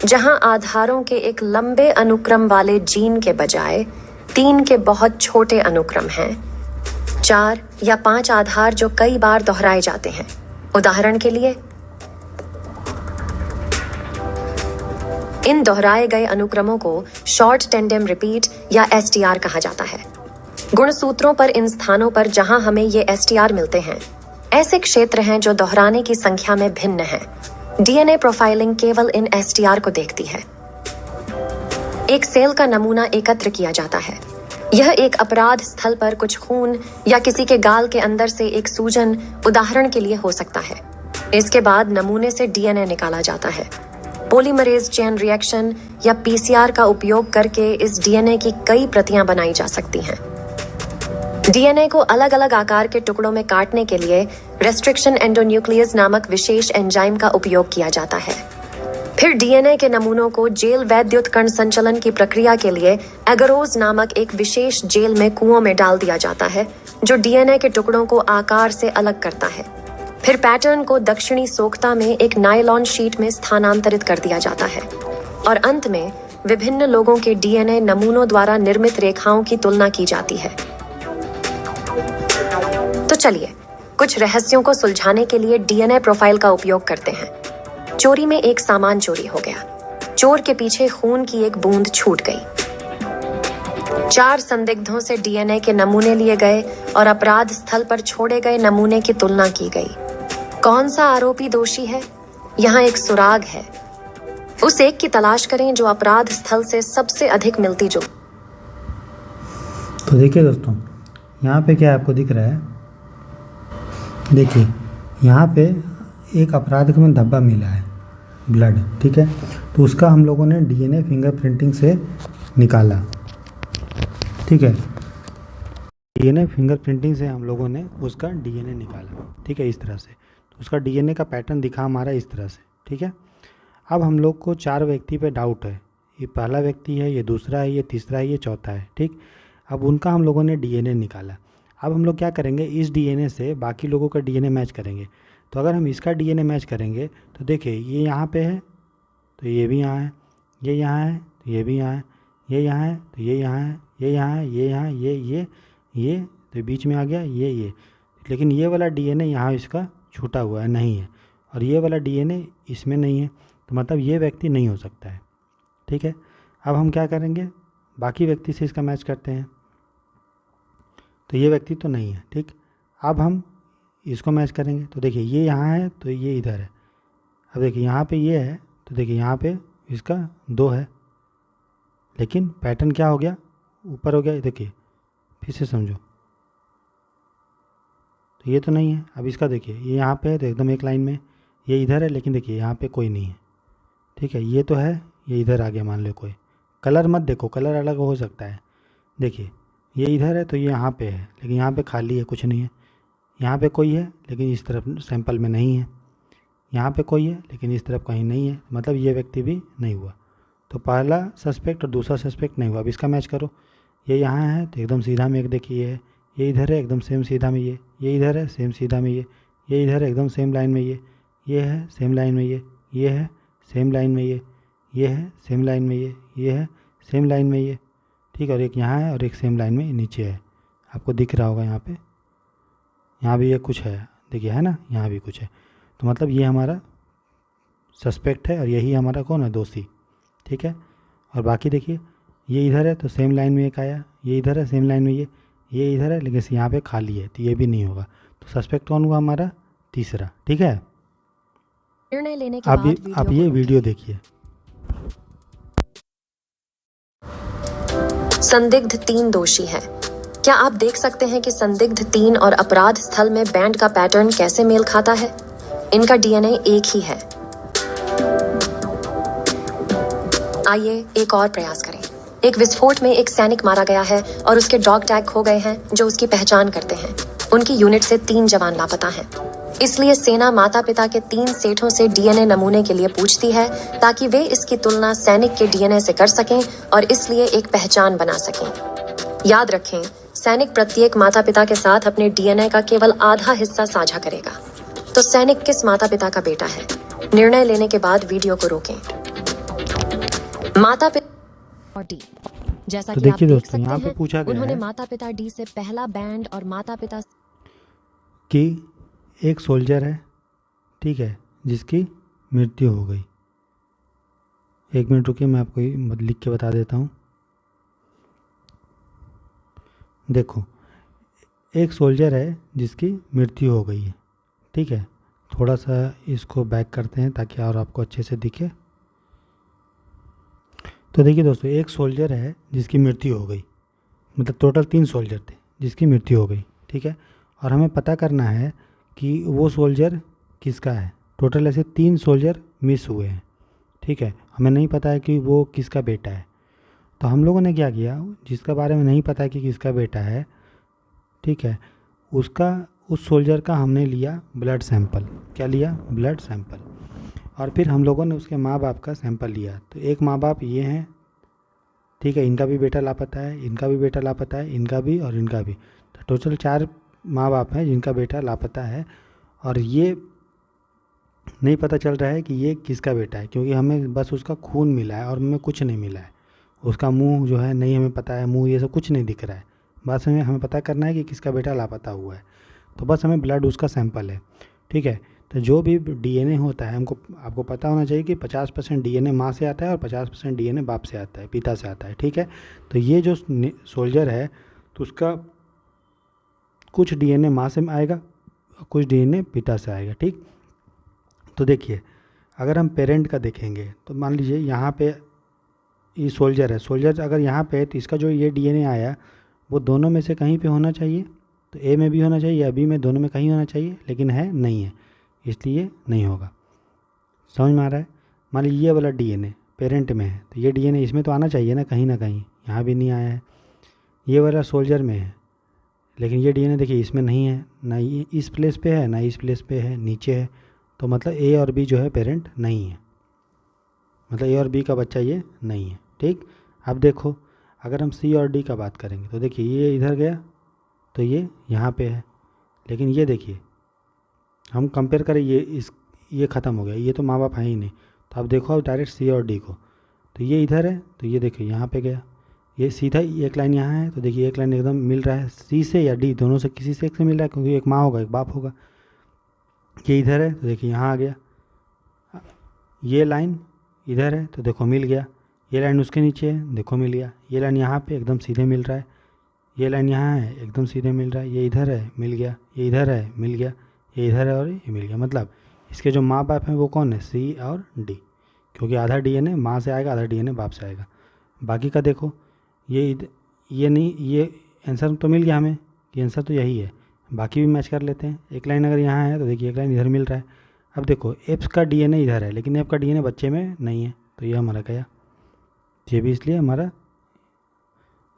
जहां आधारों के एक लंबे अनुक्रम वाले जीन के बजाय 3 के बहुत छोटे अनुक्रम हैं। 4 या 5 आधार जो कई बार दोहराए जाते हैं। उदाहरण के लिए, इन दोहराए गए अनुक्रमों को शॉर्ट टेंडेम रिपीट या एसटीआर कहा जाता है। गुणसूत्रों पर इन स्थानों पर जहां हमें ये एसटीआर मिलते हैं, ऐसे क्षेत्र हैं जो दोहराने की संख्या में भिन्न हैं। डीएनए प्रोफाइलिंग केवल इन एसटीआर को देखती है। एक सेल का नमूना एकत्र किया जाता है। यह एक अपराध स्थल पर कुछ खून या किसी के गाल के अंदर से एक सूजन उदाहरण के लिए हो सकता है। इसके बाद नमूने से डीएनए निकाला जाता है। पॉलीमरेज चेन रिएक्शन या पीसीआर का उपयोग करके इस डीएनए की कई प्रतियां बनाई जा सकती हैं। डीएनए को अलग अलग आकार के टुकड़ों में काटने के लिए रेस्ट्रिक्शन एंडोन्यूक्लियस नामक विशेष एंजाइम का उपयोग किया जाता है। फिर डीएनए के नमूनों को जेल वैद्युत कण संचलन की प्रक्रिया के लिए एगरोज नामक एक विशेष जेल में कुओं में डाल दिया जाता है, जो डीएनए के टुकड़ों को आकार से अलग करता है। फिर पैटर्न को दक्षिणी सोख्ता में एक नायलॉन शीट में स्थानांतरित कर दिया जाता है और अंत में विभिन्न लोगों के डीएनए नमूनों द्वारा निर्मित रेखाओं की तुलना की जाती है। तो चलिए कुछ रहस्यों को सुलझाने के लिए डीएनए प्रोफाइल का उपयोग करते हैं। चोरी में एक सामान चोरी हो गया। चोर के पीछे खून की एक बूंद छूट गई। 4 संदिग्धों से डीएनए के नमूने लिए गए और अपराध स्थल पर छोड़े गए नमूने की तुलना की गई। कौन सा आरोपी दोषी है? यहाँ एक सुराग है। उस एक की तलाश करें जो अपराध स्थल से सबसे अधिक मिलती जुलती। तो देखिए दोस्तों, यहाँ पे क्या आपको दिख रहा है? देखिए यहाँ पे एक अपराध में धब्बा मिला है, ब्लड, ठीक है। तो उसका हम लोगों ने डीएनए फिंगरप्रिंटिंग से निकाला, ठीक है। डीएनए फिंगरप्रिंटिंग से हम लोगों ने उसका डीएनए निकाला, ठीक है, इस तरह से। तो उसका डीएनए का पैटर्न दिखा हमारा इस तरह से, ठीक है। अब हम लोग को 4 व्यक्ति पे डाउट है। ये पहला व्यक्ति है, ये दूसरा है, ये तीसरा है, ये चौथा है, ठीक। अब उनका हम लोगों ने डीएनए निकाला। अब हम लोग क्या करेंगे, इस डीएनए से बाकी लोगों का डीएनए मैच करेंगे। तो अगर हम इसका डीएनए मैच करेंगे तो देखिए ये यहाँ पे है तो ये भी यहाँ है, ये यहाँ है तो ये भी यहाँ है, ये यहाँ है तो ये यहाँ है, ये यहाँ है, ये यहाँ, ये तो बीच में आ गया ये। लेकिन ये वाला डीएनए यहाँ इसका छूटा हुआ है, नहीं है, और ये वाला डीएनए इसमें नहीं है, तो मतलब ये व्यक्ति नहीं हो सकता है, ठीक है। अब हम क्या करेंगे, बाकी व्यक्ति से इसका मैच करते हैं। तो ये व्यक्ति तो नहीं है, ठीक। अब हम इसको मैच करेंगे तो देखिए ये यहाँ है तो ये इधर है। अब देखिए यहाँ पे ये है तो देखिए यहाँ पे इसका 2 है, लेकिन पैटर्न क्या हो गया, ऊपर हो गया। देखिए फिर से समझो, तो ये तो नहीं है। अब इसका देखिए ये यहाँ पे है तो एकदम एक लाइन में, ये इधर है, लेकिन देखिए यहाँ पे कोई नहीं है, ठीक है। ये तो है, ये इधर आ गया, मान लो कोई। कलर मत देखो, कलर अलग हो सकता है। देखिए ये इधर है तो ये यहाँ पे है, लेकिन यहाँ पे खाली है, कुछ नहीं है। यहाँ पे कोई है लेकिन इस तरफ सैंपल में नहीं है। यहाँ पे कोई है लेकिन इस तरफ कहीं नहीं है, मतलब ये व्यक्ति भी नहीं हुआ। तो पहला सस्पेक्ट और दूसरा सस्पेक्ट नहीं हुआ। अब इसका मैच करो, ये यहाँ है तो एकदम सीधा में एक देखिए ये इधर है एकदम सेम सीधा में, ये इधर है सेम सीधा में, ये इधर है एकदम सेम लाइन में, ये है सेम लाइन में, ये है सेम लाइन में, ये है सेम लाइन में, ये है सेम लाइन में, ये ठीक है। और एक यहाँ है और एक सेम लाइन में नीचे है, आपको दिख रहा होगा यहाँ पे, यहाँ भी ये कुछ है, देखिए है ना, यहाँ भी कुछ है। तो मतलब ये हमारा सस्पेक्ट है और यही हमारा कौन है, दोषी, ठीक है। और बाकी देखिए ये इधर है तो सेम लाइन में एक आया, ये इधर है सेम लाइन में, ये इधर है लेकिन यहाँ पे खाली है, तो ये भी नहीं होगा। तो सस्पेक्ट कौन हुआ, हमारा तीसरा, ठीक है। निर्णय लेने के बाद अब ये वीडियो देखिए। संदिग्ध 3 दोषी हैं। क्या आप देख सकते हैं कि संदिग्ध 3 और अपराध स्थल में बैंड का पैटर्न कैसे मेल खाता है? इनका डीएनए एक ही है। आइए एक और प्रयास करें। एक विस्फोट में एक सैनिक मारा गया है और उसके डॉग टैग खो गए हैं जो उसकी पहचान करते हैं। उनकी यूनिट से 3 जवान लापता हैं। इसलिए सेना माता पिता के 3 सेठों से डीएनए नमूने के लिए पूछती है ताकि वे इसकी तुलना सैनिक के डीएनए से कर सकें और इसलिए एक पहचान बना सकें। याद रखें, सैनिक प्रत्येक माता पिता के साथ अपने डीएनए का केवल आधा हिस्सा साझा करेगा। तो सैनिक किस माता पिता का बेटा है? निर्णय लेने के बाद वीडियो को रोकें। माता पिता और डी, जैसा तो कि आप देखिए देख दोस्तों, यहाँ सकते पे पूछा हैं, गया उन्होंने है माता पिता डी से पहला बैंड और माता पिता कि एक सोल्जर है, ठीक है, जिसकी मृत्यु हो गई। 1 मिनट रुकिए, मैं आपको ये लिख के बता देता हूँ। देखो, एक सोल्जर है जिसकी मृत्यु हो गई है, ठीक है। थोड़ा सा इसको बैक करते हैं ताकि और आपको अच्छे से दिखे। तो देखिए दोस्तों, एक सोल्जर है जिसकी मृत्यु हो गई, मतलब टोटल 3 सोल्जर थे जिसकी मृत्यु हो गई, ठीक है। और हमें पता करना है कि वो सोल्जर किसका है। टोटल ऐसे 3 सोल्जर मिस हुए हैं, ठीक है। हमें नहीं पता है कि वो किसका बेटा है। तो हम लोगों ने क्या किया, जिसका बारे में नहीं पता है कि किसका बेटा है, ठीक है, उस सोल्जर का हमने लिया ब्लड सैंपल। क्या लिया? Blood sample. और फिर हम लोगों ने उसके माँ बाप का सैंपल लिया। तो एक माँ बाप ये हैं, ठीक है, इनका भी बेटा लापता है, इनका भी बेटा लापता है, इनका भी और इनका भी। तो टोटल 4 माँ बाप हैं जिनका बेटा लापता है। और ये नहीं पता चल रहा है कि ये किसका बेटा है, क्योंकि हमें बस उसका खून मिला है और हमें कुछ नहीं मिला है। उसका मुंह जो है नहीं हमें पता है, मुंह ये सब कुछ नहीं दिख रहा है। बस हमें पता करना है कि किसका बेटा लापता हुआ है। तो बस हमें ब्लड उसका सैंपल है, ठीक है। तो जो भी डीएनए होता है, आपको पता होना चाहिए कि 50% डीएनए माँ से आता है और 50% डीएनए बाप से आता है, पिता से आता है, ठीक है। तो ये जो सोल्जर है, तो उसका कुछ डीएनए माँ से आएगा, कुछ डीएनए पिता से आएगा, ठीक। तो देखिए, अगर हम पेरेंट का देखेंगे तो मान लीजिए यहाँ पे ये सोल्जर है। सोल्जर अगर यहाँ पे है तो इसका जो ये डीएनए आया वो दोनों में से कहीं पे होना चाहिए। तो ए में भी होना चाहिए या बी में, दोनों में कहीं होना चाहिए, लेकिन है नहीं है, इसलिए नहीं होगा। समझ में आ रहा है? मान लीजिए ये वाला डीएनए पेरेंट में है, तो ये डीएनए इसमें तो आना चाहिए ना कहीं, यहाँ भी नहीं आया है। ये वाला सोल्जर में है, लेकिन ये डीएनए देखिए इसमें नहीं है, ना ये इस प्लेस पे है, ना इस प्लेस पे है, नीचे है। तो मतलब ए और बी जो है पेरेंट नहीं है, मतलब ए और बी का बच्चा ये नहीं है, ठीक। अब देखो, अगर हम सी और डी का बात करेंगे तो देखिए ये इधर गया तो ये यहाँ पे है, लेकिन ये देखिए हम कंपेयर करें, ये ख़त्म हो गया, ये तो माँ बाप हैं ही नहीं। तो अब देखो, अब डायरेक्ट सी और डी को, तो ये इधर है तो ये देखिए यहाँ पे गया, ये सीधा एक लाइन यहाँ है। तो देखिए एक लाइन एकदम मिल रहा है सी से या डी, दोनों से किसी से एक से मिल रहा है, क्योंकि एक माँ होगा एक बाप होगा। ये इधर है तो देखिए यहाँ आ गया, ये लाइन इधर है तो देखो मिल गया, ये लाइन उसके नीचे है, देखो मिल गया, ये लाइन यहाँ पे एकदम सीधे मिल रहा है, ये लाइन यहाँ है एकदम सीधे मिल रहा है, ये इधर है मिल गया, ये इधर है मिल गया, ये इधर है और ये मिल गया। मतलब इसके जो माँ बाप हैं वो कौन है? सी और डी, क्योंकि आधा डीएनए माँ से आएगा, आधा डीएनए बाप से आएगा। बाकी का देखो, ये नहीं, ये आंसर तो मिल गया हमें कि आंसर तो यही है। बाकी भी मैच कर लेते हैं। एक लाइन अगर यहाँ है तो देखिए एक लाइन इधर मिल रहा है। अब देखो एफ का डीएनए इधर है, लेकिन एफ का डीएनए बच्चे में नहीं है, तो ये हमारा गया। ये भी इसलिए हमारा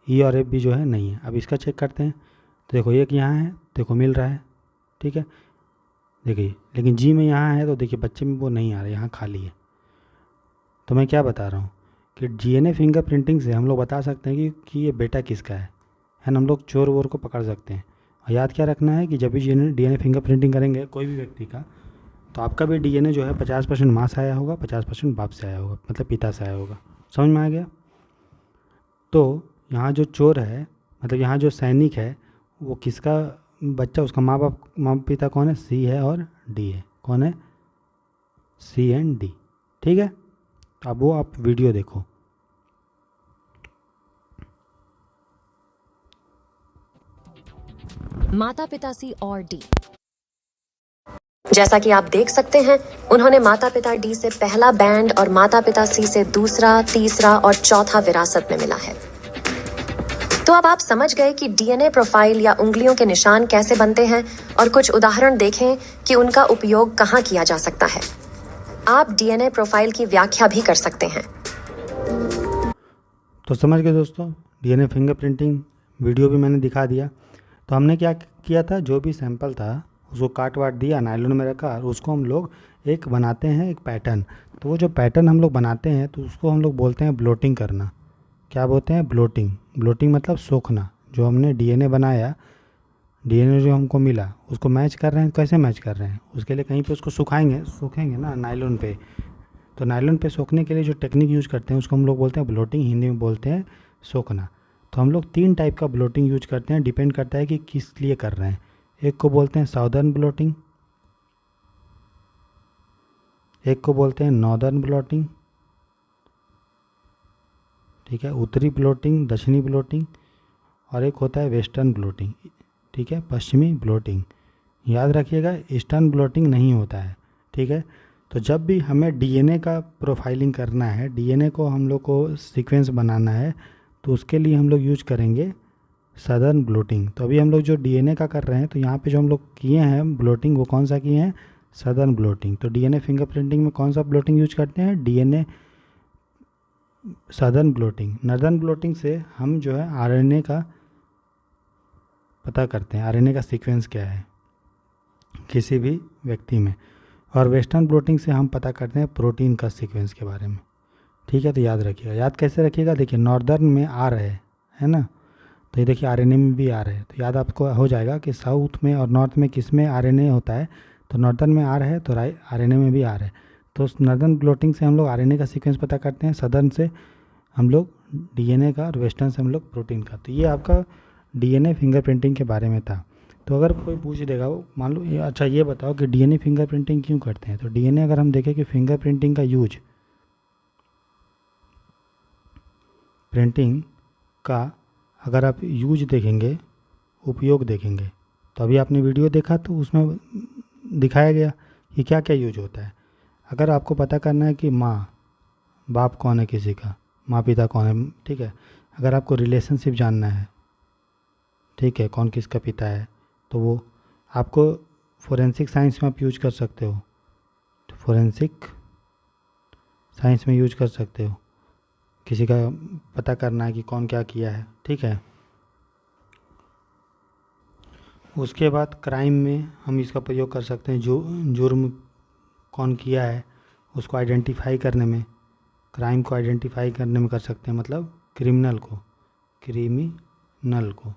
ई और एफ भी जो है नहीं है। अब इसका चेक करते हैं तो देखो एक यहाँ है, देखो मिल रहा है, ठीक है। देखिए लेकिन जी में यहाँ है तो देखिए बच्चे में वो नहीं आ रहा, यहाँ खाली है। तो मैं क्या बता रहा हूँ कि डीएनए फिंगरप्रिंटिंग से हम लोग बता सकते हैं कि ये बेटा किसका है ना। हम लोग चोर वोर को पकड़ सकते हैं। और याद क्या रखना है कि जब भी डीएनए फिंगरप्रिंटिंग करेंगे कोई भी व्यक्ति का, तो आपका भी डीएनए जो है 50% माँ से आया होगा, 50% बाप से आया होगा, मतलब पिता से आया होगा। समझ में आ गया? तो यहाँ जो चोर है, मतलब यहाँ जो सैनिक है, वो किसका बच्चा, उसका माँ पिता कौन है? सी है और डी है। कौन है? सी एंड डी, ठीक है। तो अब वो आप वीडियो देखो। माता पिता सी और डी, जैसा कि आप देख सकते हैं, उन्होंने माता पिता डी से पहला बैंड और माता पिता सी से दूसरा, तीसरा और चौथा विरासत में मिला है। तो अब आप समझ गए कि डीएनए प्रोफाइल या उंगलियों के निशान कैसे बनते हैं और कुछ उदाहरण देखें कि उनका उपयोग कहाँ किया जा सकता है। आप डीएनए प्रोफाइल की व्याख्या भी कर सकते हैं। तो समझ गए दोस्तों, डीएनए फिंगरप्रिंटिंग वीडियो भी मैंने दिखा दिया। तो हमने क्या किया था, जो भी सैंपल था उसको काट वाट दिया, नायलॉन में रखा और उसको हम लोग एक बनाते हैं एक पैटर्न। तो वो जो पैटर्न हम लोग बनाते हैं तो उसको हम लोग बोलते हैं ब्लोटिंग करना। क्या बोलते हैं? ब्लोटिंग। ब्लोटिंग मतलब सोखना। जो हमने डीएनए बनाया, डीएनए जो हमको मिला उसको मैच कर रहे हैं। कैसे मैच कर रहे हैं? उसके लिए कहीं पे उसको सुखाएंगे, सूखेंगे ना नायलॉन पे। तो नायलॉन पे सोखने के लिए जो टेक्निक यूज करते हैं उसको हम लोग बोलते हैं ब्लोटिंग, हिंदी में बोलते हैं सोखना। तो हम लोग 3 टाइप का ब्लोटिंग यूज करते हैं, डिपेंड करता है कि किस लिए कर रहे हैं। एक को बोलते हैं साउदर्न ब्लोटिंग, एक को बोलते हैं नॉर्दर्न ब्लोटिंग, ठीक है, उत्तरी ब्लोटिंग, दक्षिणी ब्लोटिंग, और एक होता है वेस्टर्न ब्लोटिंग, ठीक है, पश्चिमी ब्लोटिंग। याद रखिएगा ईस्टर्न ब्लोटिंग नहीं होता है, ठीक है। तो जब भी हमें डीएनए का प्रोफाइलिंग करना है, डीएनए को हम लोग को सीक्वेंस बनाना है, तो उसके लिए हम लोग यूज करेंगे सदर्न ब्लोटिंग। तो अभी हम लोग जो डीएनए का कर रहे हैं, तो यहाँ पे जो हम लोग किए हैं ब्लोटिंग, वो कौन सा किए हैं? Southern blotting. तो डीएनए फिंगरप्रिंटिंग में कौन सा ब्लोटिंग यूज करते हैं? DNA Southern blotting. Northern blotting से हम जो है आरएनए का पता करते हैं, आरएनए का सीक्वेंस क्या है किसी भी व्यक्ति में। और वेस्टर्न ब्लोटिंग से हम पता करते हैं प्रोटीन का सीक्वेंस के बारे में, ठीक है। तो याद रखिएगा। याद कैसे रखिएगा? देखिए नॉर्दर्न में आर है ना, तो ये देखिए आरएनए में भी आर है, तो याद आपको हो जाएगा कि साउथ में और नॉर्थ में किस में आरएनए होता है। तो नॉर्दर्न में आर है तो आरएनए में भी आर है। तो नॉर्दर्न ब्लोटिंग से हम लोग आरएनए का सीक्वेंस पता करते हैं, सदर्न से हम लोग डीएनए का, और वेस्टर्न से हम लोग प्रोटीन का। तो ये आपका डीएनए फिंगरप्रिंटिंग के बारे में था। तो अगर कोई पूछ देगा, मान लो अच्छा ये बताओ कि डीएनए फिंगरप्रिंटिंग क्यों करते हैं। तो डीएनए अगर हम देखें कि फिंगरप्रिंटिंग का यूज, प्रिंटिंग का अगर आप यूज देखेंगे, उपयोग देखेंगे, तो अभी आपने वीडियो देखा तो उसमें दिखाया गया कि क्या क्या यूज होता है। अगर आपको पता करना है कि माँ बाप कौन है किसी का, माँ पिता कौन है, ठीक है, अगर आपको रिलेशनशिप जानना है, ठीक है, कौन किसका पिता है, तो वो आपको फोरेंसिक साइंस में आप यूज कर सकते हो। तो फोरेंसिक साइंस में यूज कर सकते हो, किसी का पता करना है कि कौन क्या किया है, ठीक है। उसके बाद क्राइम में हम इसका प्रयोग कर सकते हैं, जो जुर्म कौन किया है उसको आइडेंटिफाई करने में, क्राइम को आइडेंटिफाई करने में कर सकते हैं, मतलब क्रिमिनल को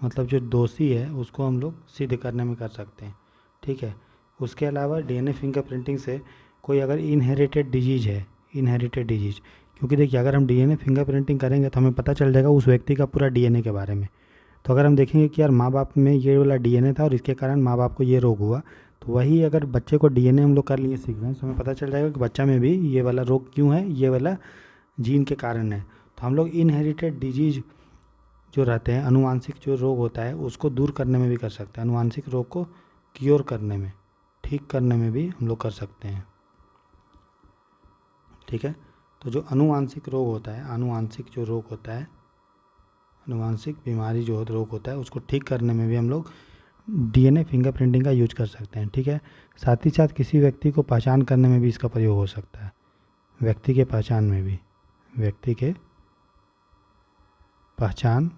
मतलब जो दोषी है उसको हम लोग सिद्ध करने में कर सकते हैं, ठीक है। उसके अलावा डीएनए फिंगरप्रिंटिंग से कोई अगर इनहेरिटेड डिजीज है, इनहेरिटेड डिजीज, क्योंकि देखिए अगर हम डीएनए फिंगरप्रिंटिंग करेंगे तो हमें पता चल जाएगा उस व्यक्ति का पूरा डीएनए के बारे में। तो अगर हम देखेंगे कि यार माँ बाप में ये वाला डीएनए था और इसके कारण माँ बाप को ये रोग हुआ, तो वही अगर बच्चे को डीएनए हम लोग कर लिए सीक्वेंस, हमें पता चल जाएगा कि बच्चा में भी ये वाला रोग क्यों है, ये वाला जीन के कारण है। तो हम लोग इनहेरिटेड डिजीज जो रहते हैं, अनुवांशिक जो रोग होता है उसको दूर करने में भी कर सकते हैं, अनुवांशिक रोग को क्योर करने में, ठीक करने में भी हम लोग कर सकते हैं, ठीक है। तो जो अनुवांशिक रोग होता है, अनुवांशिक जो रोग होता है, अनुवांशिक बीमारी जो रोग होता है उसको ठीक करने में भी हम लोग डीएनए फिंगरप्रिंटिंग का यूज कर सकते हैं, ठीक है। साथ ही साथ किसी व्यक्ति को पहचान करने में भी इसका प्रयोग हो सकता है, व्यक्ति के पहचान में भी, व्यक्ति के पहचान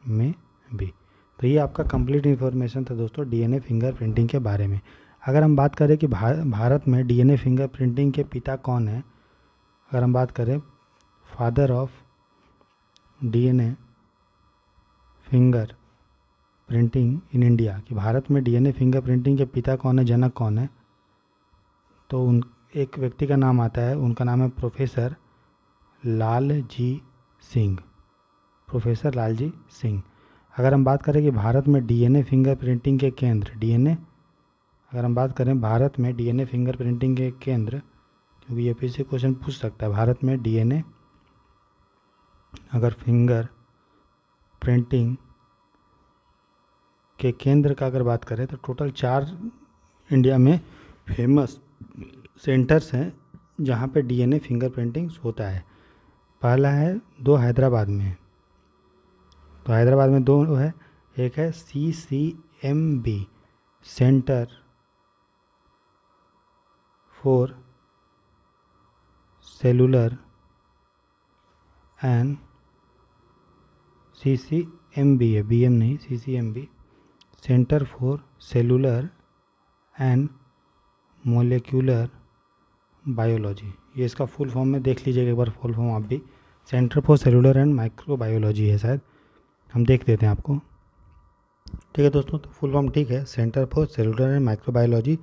में भी। तो ये आपका कंप्लीट इन्फॉर्मेशन था दोस्तों डीएनए फिंगरप्रिंटिंग के बारे में। अगर हम बात करें कि भारत में डीएनए फिंगरप्रिंटिंग के पिता कौन है, अगर हम बात करें father of DNA finger printing in India, कि भारत में डीएनए फिंगरप्रिंटिंग के पिता कौन है, जनक कौन है, तो उन एक व्यक्ति का नाम आता है, उनका नाम है प्रोफेसर लालजी सिंह, प्रोफेसर लालजी सिंह। अगर हम बात करें कि भारत में डीएनए फिंगरप्रिंटिंग के केंद्र, डीएनए अगर हम बात करें भारत में डीएनए फिंगरप्रिंटिंग के केंद्र, क्योंकि ये फिर से क्वेश्चन पूछ सकता है, भारत में डीएनए अगर फिंगर प्रिंटिंग के केंद्र का अगर बात करें तो टोटल 4 इंडिया में फेमस सेंटर्स हैं जहाँ पे डीएनए फिंगरप्रिंटिंग होता है। पहला है 2 हैदराबाद में, तो हैदराबाद में 2 है, एक है CCMB centre for cellular and CCMB है, BM नहीं, CCMB, centre for cellular and molecular biology. ये इसका फुल फॉर्म में देख लीजिएगा एक बार, फुल फॉर्म आप भी, centre for cellular and microbiology है शायद, हम देख देते हैं आपको। ठीक है दोस्तों, तो फुल फॉर्म ठीक है, centre for cellular and microbiology,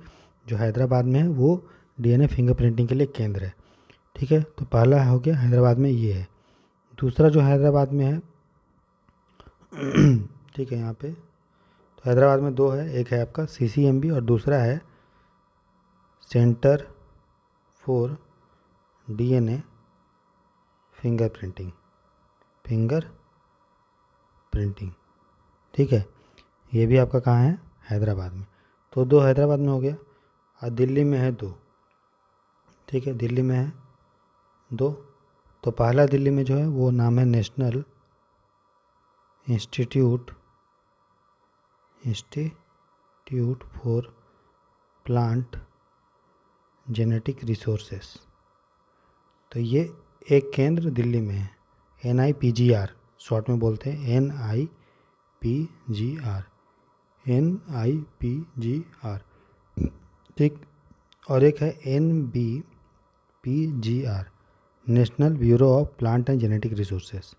जो हैदराबाद में है, वो DNA फिंगरप्रिंटिंग के लिए केंद्र है। ठीक है, तो पहला हो गया हैदराबाद में ये है। दूसरा जो हैदराबाद में है ठीक है, यहाँ पे तो हैदराबाद में दो है, एक है आपका CCMB और दूसरा है सेंटर फॉर DNA फिंगरप्रिंटिंग, ठीक है, ये भी आपका कहाँ है, हैदराबाद में। तो दो हैदराबाद में हो गया, और दिल्ली में है दो। ठीक है, दिल्ली में है दो। तो पहला दिल्ली में जो है वो नाम है national institute for plant genetic resources. तो ये एक केंद्र दिल्ली में है, NIPGR शॉर्ट में बोलते हैं, NIPGR, ठीक। और एक है NBPGR, national bureau of plant and genetic resources.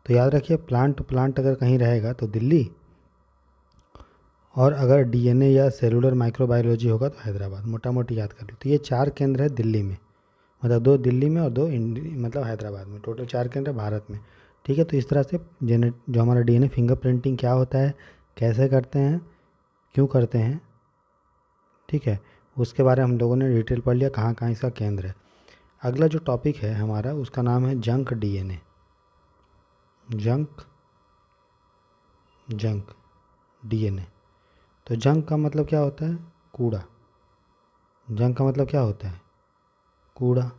तो याद रखिए, प्लांट अगर कहीं रहेगा तो दिल्ली, और अगर DNA या सेलुलर माइक्रोबायोलॉजी होगा तो हैदराबाद, मोटा मोटी याद कर लो। तो ये 4 केंद्र है दिल्ली में, मतलब 2 दिल्ली में और 2 मतलब हैदराबाद में, टोटल 4 केंद्र है भारत में। ठीक है, तो इस तरह से जो हमारा DNA फिंगरप्रिंटिंग क्या होता है, कैसे करते हैं, क्यों करते हैं, ठीक है, उसके बारे में हम लोगों ने डिटेल पढ़ लिया, कहाँ कहाँ इसका केंद्र है। अगला जो टॉपिक है हमारा, उसका नाम है जंक DNA। Junk DNA। तो जंक का मतलब क्या होता है, कूड़ा। जंक का मतलब क्या होता है, कूड़ा,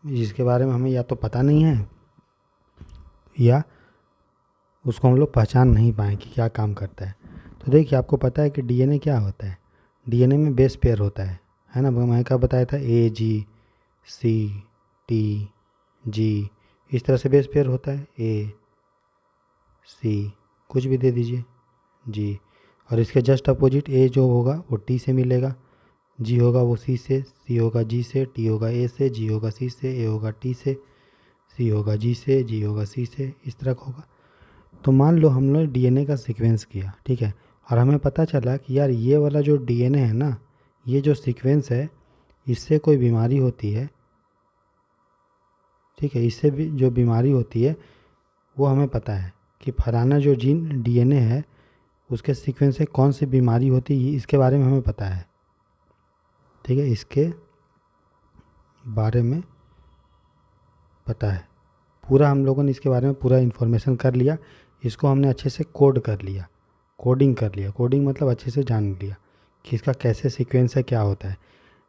जिसके बारे में हमें या तो पता नहीं है, या उसको हम लोग पहचान नहीं पाए कि क्या काम करता है। तो देखिए, आपको पता है कि DNA क्या होता है, DNA में बेस पेयर होता है ना, मैंने क्या बताया था, AGCTG, इस तरह से बेस पेयर होता है, AC, कुछ भी दे दीजिए, G, और इसके जस्ट अपोजिट A जो होगा वो T से मिलेगा, G होगा वो C से, C होगा G से, T होगा A से, G होगा C से, A होगा T से, C होगा G से, G होगा C से, इस तरह का होगा। तो मान लो हम लोग DNA का सीक्वेंस किया, ठीक है, और हमें पता चला कि यार ये वाला जो DNA है ना, ये जो सीक्वेंस है, इससे कोई बीमारी होती है, ठीक है, इससे भी जो बीमारी होती है वो हमें पता है कि फलाना जो जीन DNA है उसके सीक्वेंस से कौन सी बीमारी होती है, इसके बारे में हमें पता है। ठीक है, इसके बारे में पता है पूरा, हम लोगों ने इसके बारे में पूरा इन्फॉर्मेशन कर लिया, इसको हमने अच्छे से कोड कर लिया, कोडिंग कर लिया। कोडिंग मतलब अच्छे से जान लिया कि इसका कैसे सीक्वेंस है, क्या होता है।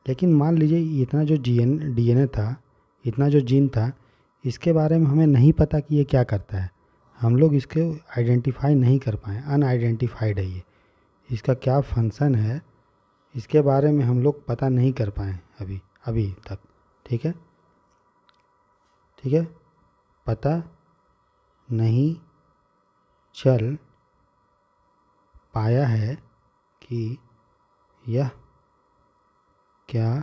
लेकिन मान लीजिए इतना जो DNA था, इतना जो जीन था, इसके बारे में हमें नहीं पता कि ये क्या करता है, हम लोग इसके आइडेंटिफाई नहीं कर पाए, अनआइडेंटिफाइड है ये, इसका क्या फंक्शन है इसके बारे में हम लोग पता नहीं कर पाए अभी तक। ठीक है, पता नहीं चल पाया है कि यह क्या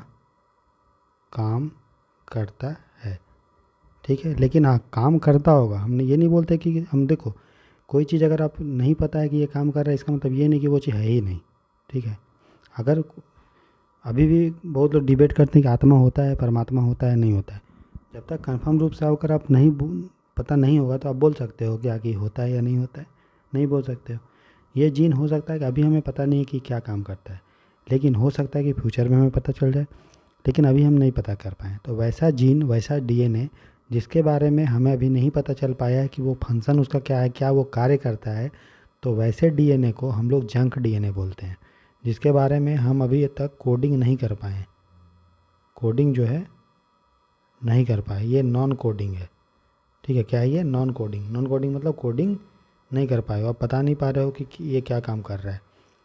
काम करता है। ठीक है, लेकिन हाँ, काम करता होगा, हमने ये नहीं बोलते कि हम, देखो कोई चीज़ अगर आप नहीं पता है कि ये काम कर रहा है, इसका मतलब ये नहीं कि वो चीज़ है ही नहीं। ठीक है, अगर अभी भी बहुत लोग डिबेट करते हैं कि आत्मा होता है, परमात्मा होता है, नहीं होता है, जब तक कंफर्म रूप से अगर आप पता नहीं होगा तो आप बोल सकते हो क्या कि होता है या नहीं होता है, नहीं बोल सकते हो। ये जीन हो सकता है कि अभी हमें पता नहीं है कि क्या काम करता है, लेकिन हो सकता है कि फ्यूचर में हमें पता चल जाए, लेकिन अभी हम नहीं पता कर पाए। तो वैसा जीन, वैसा DNA जिसके बारे में हमें अभी नहीं पता चल पाया है कि वो फंक्शन उसका क्या है, क्या वो कार्य करता है, तो वैसे DNA को हम लोग जंक DNA बोलते हैं, जिसके बारे में हम अभी तक कोडिंग नहीं कर पाए, कोडिंग जो है नहीं कर पाए, ये नॉन कोडिंग है। ठीक है, क्या है ये, नॉन कोडिंग मतलब कोडिंग नहीं कर पाए हो, आप बता नहीं पा रहे हो कि ये क्या काम कर रहा है,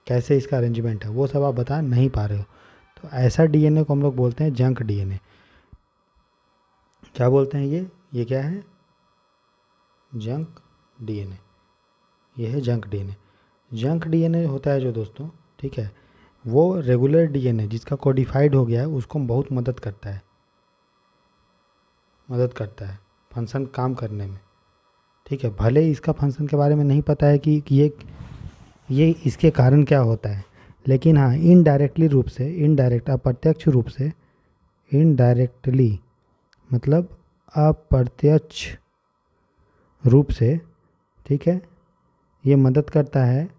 कैसे इसका अरेंजमेंट है, वो सब आप बता नहीं पा रहे हो। तो ऐसा DNA को हम लोग बोलते हैं जंक DNA। क्या बोलते हैं ये क्या है, जंक डीएनए, ये है जंक डीएनए। जंक डीएनए होता है जो दोस्तों, ठीक है, वो रेगुलर डीएनए जिसका कोडिफाइड हो गया है उसको बहुत मदद करता है फंक्शन काम करने में, ठीक है। भले ही इसका फंक्शन के बारे में नहीं पता है कि ये इसके कारण क्या होता है, लेकिन हाँ इनडायरेक्टली रूप से, अप्रत्यक्ष रूप से, इनडायरेक्टली मतलब अप्रत्यक्ष रूप से, ठीक है, ये मदद करता है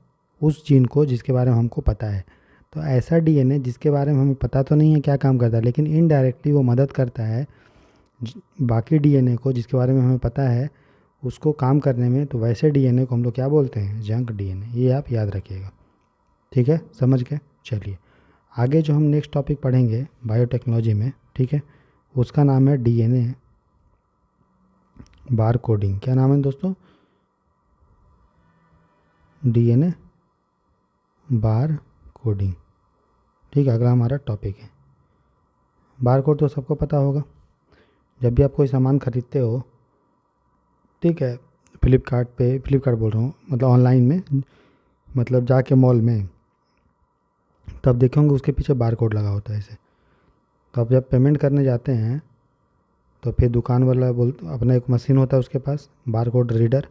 उस जीन को जिसके बारे में हमको पता है। तो ऐसा डीएनए जिसके बारे में हमें पता तो नहीं है क्या काम करता है, लेकिन इनडायरेक्टली वो मदद करता है बाकी डीएनए को जिसके बारे में हमें पता है उसको काम करने में, तो वैसे डीएनए को हम लोग क्या बोलते हैं? Junk DNA. ये आप याद रखिएगा, ठीक है, समझ गए। चलिए आगे जो हम नेक्स्ट टॉपिक पढ़ेंगे बायोटेक्नोलॉजी में, ठीक है, उसका नाम है डीएनए बार कोडिंग। क्या नाम है दोस्तों? डीएनए बार कोडिंग, ठीक है, अगला हमारा टॉपिक है। बार कोड तो सबको पता होगा। जब भी आप कोई सामान खरीदते हो, ठीक है, फ्लिपकार्ट बोल रहा हूँ, मतलब ऑनलाइन में, मतलब जाके मॉल में, तब देखेंगे उसके पीछे बार कोड लगा होता है ऐसे। तो आप जब पेमेंट करने जाते हैं तो फिर दुकान वाला अपना एक मशीन होता है उसके पास, बार कोड रीडर,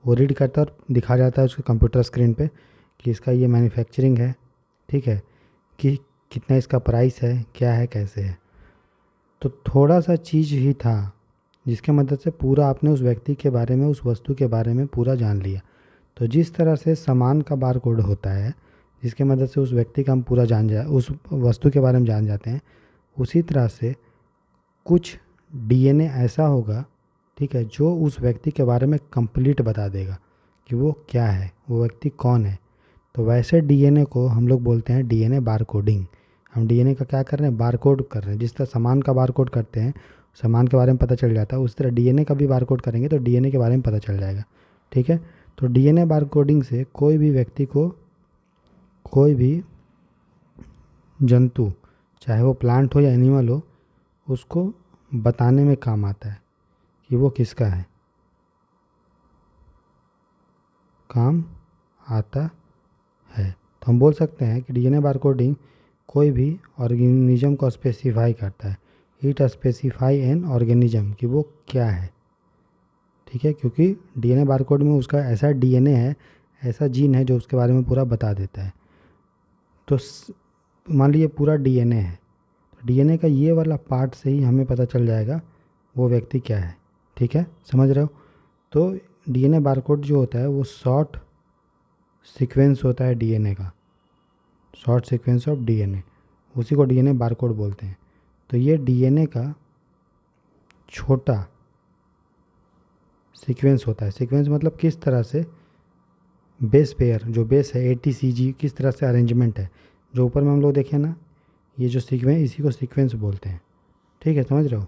वो रीड करता है और दिखा जाता है उसके कंप्यूटर स्क्रीन पे कि इसका ये मैन्युफैक्चरिंग है, ठीक है, कि कितना इसका प्राइस है, क्या है, कैसे है। तो थोड़ा सा चीज़ ही था जिसके मदद से पूरा आपने उस व्यक्ति के बारे में, उस वस्तु के बारे में पूरा जान लिया। तो जिस तरह से सामान का बार कोड होता है जिसके मदद से उस व्यक्ति का हम पूरा उस वस्तु के बारे में जान जाते हैं, उसी तरह से कुछ डीएनए ऐसा होगा, ठीक है, जो उस व्यक्ति के बारे में कंप्लीट बता देगा कि वो क्या है, वो व्यक्ति कौन है। तो वैसे डीएनए को हम लोग बोलते हैं डीएनए बार कोडिंग। हम डीएनए का क्या कर रहे हैं? बार कोड कर रहे हैं। जिस तरह सामान का बार कोड करते हैं, सामान के बारे में पता चल जाता है, उस तरह डीएनए का भी बार कोड करेंगे तो डीएनए के बारे में पता चल जाएगा, ठीक है। तो डीएनए बार कोडिंग से कोई भी व्यक्ति को, कोई भी जंतु, चाहे वो प्लांट हो या एनिमल हो, उसको बताने में काम आता है कि वो किसका है, काम आता है। तो हम बोल सकते हैं कि डीएनए बार कोडिंग कोई भी ऑर्गेनिज्म को स्पेसिफाई करता है। इट स्पेसिफाई एन ऑर्गेनिज्म, कि वो क्या है, ठीक है, क्योंकि डीएनए बार कोड में उसका ऐसा डीएनए है, ऐसा जीन है जो उसके बारे में पूरा बता देता है। तो मान लीजिए पूरा डीएनए है, तो डीएनए का ये वाला पार्ट से ही हमें पता चल जाएगा वो व्यक्ति क्या है, ठीक है, समझ रहे हो। तो डीएनए बार कोड जो होता है वो शॉर्ट सीक्वेंस होता है डीएनए का, शॉर्ट सीक्वेंस ऑफ डीएनए, उसी को डीएनए बार कोड बोलते हैं। तो ये डीएनए का छोटा सीक्वेंस होता है। सीक्वेंस मतलब किस तरह से बेस पेयर, जो बेस है ATCG, किस तरह से अरेंजमेंट है, जो ऊपर में हम लोग देखें ना, ये जो सीक्वेंस, इसी को सीक्वेंस बोलते हैं, ठीक है, समझ रहे हो।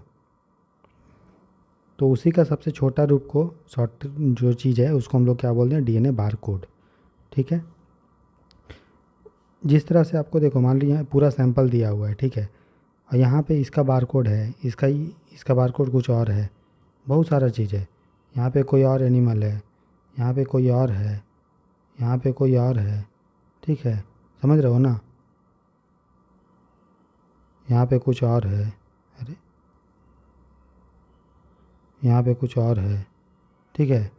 तो उसी का सबसे छोटा रूप को, शॉर्ट जो चीज़ है उसको हम लोग क्या बोलते हैं? डीएनए बार कोड, ठीक है। जिस तरह से आपको देखो, मान लीजिए पूरा सैंपल दिया हुआ है, ठीक है, और यहाँ पे इसका बार कोड है, इसका बार कोड कुछ और है, बहुत सारा चीज़ है। यहाँ पे कोई और एनिमल है, यहाँ पे कोई और है, यहाँ पे कोई और है, ठीक है, समझ रहे हो ना। यहाँ पे कुछ और है, अरे यहाँ पे कुछ और है, ठीक है,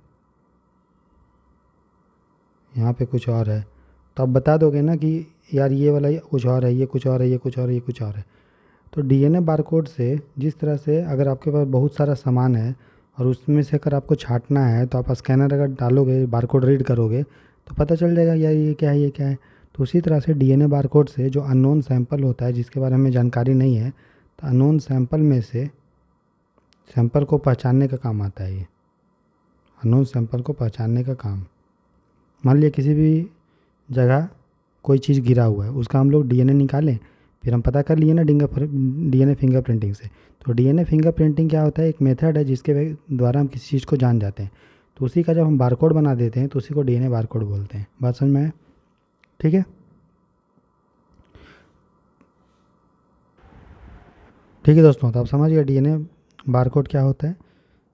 यहाँ पे कुछ और है। तो आप बता दोगे ना कि यार ये वाला ये कुछ और है, ये कुछ और है, ये कुछ और है, ये कुछ और है। तो डीएनए बारकोड से, जिस तरह से अगर आपके पास बहुत सारा सामान है और उसमें से अगर आपको छांटना है, तो आप स्कैनर अगर डालोगे, बारकोड रीड करोगे, तो पता चल जाएगा यार ये क्या है, ये क्या है। तो उसी तरह से डीएनए बारकोड से जो अननोन सैंपल होता है, जिसके बारे में जानकारी नहीं है, तो अननोन सैंपल में से सैंपल को पहचानने का काम आता है। ये अननोन सैंपल को पहचानने का काम, मान लिया किसी भी जगह कोई चीज़ गिरा हुआ है, उसका हम लोग डीएनए निकालें, फिर हम पता कर लिए ना डीएनए फिंगरप्रिंटिंग से। तो डीएनए फिंगरप्रिंटिंग क्या होता है? एक मेथड है जिसके द्वारा हम किसी चीज़ को जान जाते हैं। तो उसी का जब हम बारकोड बना देते हैं तो उसी को डीएनए बारकोड बोलते हैं। बात समझ में आए? ठीक है, ठीक है दोस्तों, तो आप समझ गए डीएनए बारकोड क्या होता है।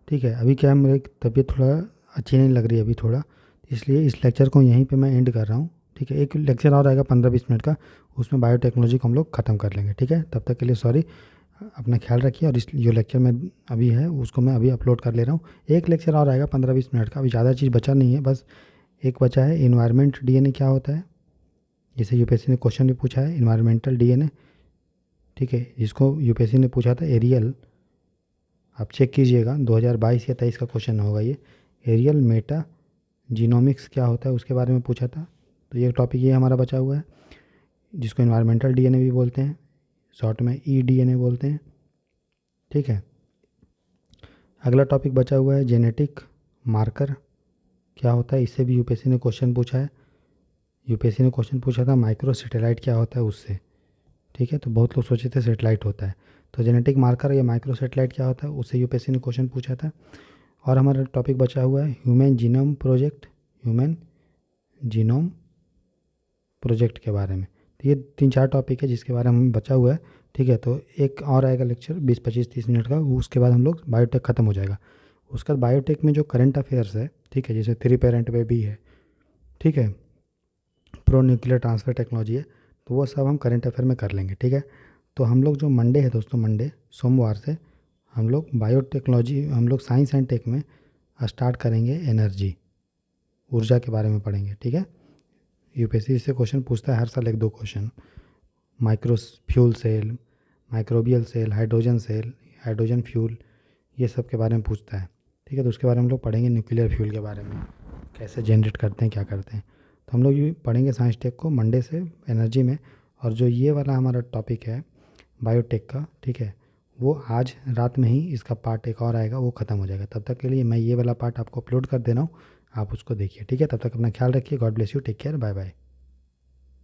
ठीक है, अभी क्या है, मेरी तबीयत थोड़ा अच्छी नहीं लग रही अभी थोड़ा, इसलिए इस लेक्चर को यहीं पे मैं एंड कर रहा हूँ। ठीक है, एक लेक्चर और आएगा 15-20 मिनट का, उसमें बायोटेक्नोलॉजी को हम लोग ख़त्म कर लेंगे। ठीक है, तब तक के लिए सॉरी, अपना ख्याल रखिए। और इस जो लेक्चर में अभी है उसको मैं अभी अपलोड कर ले रहा हूँ। एक लेक्चर और आएगा 15-20 मिनट का, अभी ज़्यादा चीज़ बचा नहीं है, बस एक बचा है, इन्वायरमेंट डीएनए क्या होता है, जिसे यूपीएससी ने क्वेश्चन भी पूछा है, इन्वायरमेंटल डीएनए। ठीक है, जिसको यूपीएससी ने पूछा था एरियल, आप चेक कीजिएगा 2022 या 23 का क्वेश्चन होगा ये, एरियल मेटा जीनोमिक्स क्या होता है उसके बारे में पूछा था। तो ये टॉपिक ये हमारा बचा हुआ है, जिसको इन्वायरमेंटल डीएनए भी बोलते हैं, शॉर्ट में ईडीएनए बोलते हैं। ठीक है, अगला टॉपिक बचा हुआ है जेनेटिक मार्कर क्या होता है, इससे भी यूपीएससी ने क्वेश्चन पूछा है। यूपीएससी ने क्वेश्चन पूछा था माइक्रो सैटेलाइट क्या होता है उससे। ठीक है, तो बहुत लोग सोचे थे सैटेलाइट होता है, तो जेनेटिक मार्कर या माइक्रो सैटेलाइट क्या होता है उससे यूपीएससी ने क्वेश्चन पूछा था। और हमारा टॉपिक बचा हुआ है human genome project, human genome project के बारे में। तो ये 3-4 टॉपिक है जिसके बारे में हमें बचा हुआ है। ठीक है, तो एक और आएगा लेक्चर 20-25-30 मिनट का, उसके बाद हम लोग बायोटेक ख़त्म हो जाएगा। उसके बाद बायोटेक में जो करंट अफेयर्स है, ठीक है, जैसे 3 पेरेंट बेबी है, ठीक है, प्रो न्यूक्लियर ट्रांसफ़र टेक्नोलॉजी है, तो वो सब हम करंट अफेयर में कर लेंगे। ठीक है, तो हम लोग जो मंडे है दोस्तों, मंडे सोमवार से हम लोग बायोटेक्नोलॉजी, हम लोग साइंस एंड टेक में स्टार्ट करेंगे, एनर्जी ऊर्जा के बारे में पढ़ेंगे। ठीक है, यूपीएससी से क्वेश्चन पूछता है हर साल 1-2 question, micro fuel cell, microbial cell, hydrogen fuel, ये सब के बारे में पूछता है। ठीक है, तो उसके बारे में हम लोग पढ़ेंगे, न्यूक्लियर फ्यूल के बारे में कैसे जनरेट करते हैं, क्या करते हैं। तो हम लोग ये पढ़ेंगे साइंस टेक को मंडे से एनर्जी में। और जो ये वाला हमारा टॉपिक है बायोटेक का, ठीक है, वो आज रात में ही इसका पार्ट एक और आएगा, वो ख़त्म हो जाएगा। तब तक के लिए मैं ये वाला पार्ट आपको अपलोड कर दे रहा हूँ, आप उसको देखिए। ठीक है, तब तक अपना ख्याल रखिए, God bless you, take care, bye bye.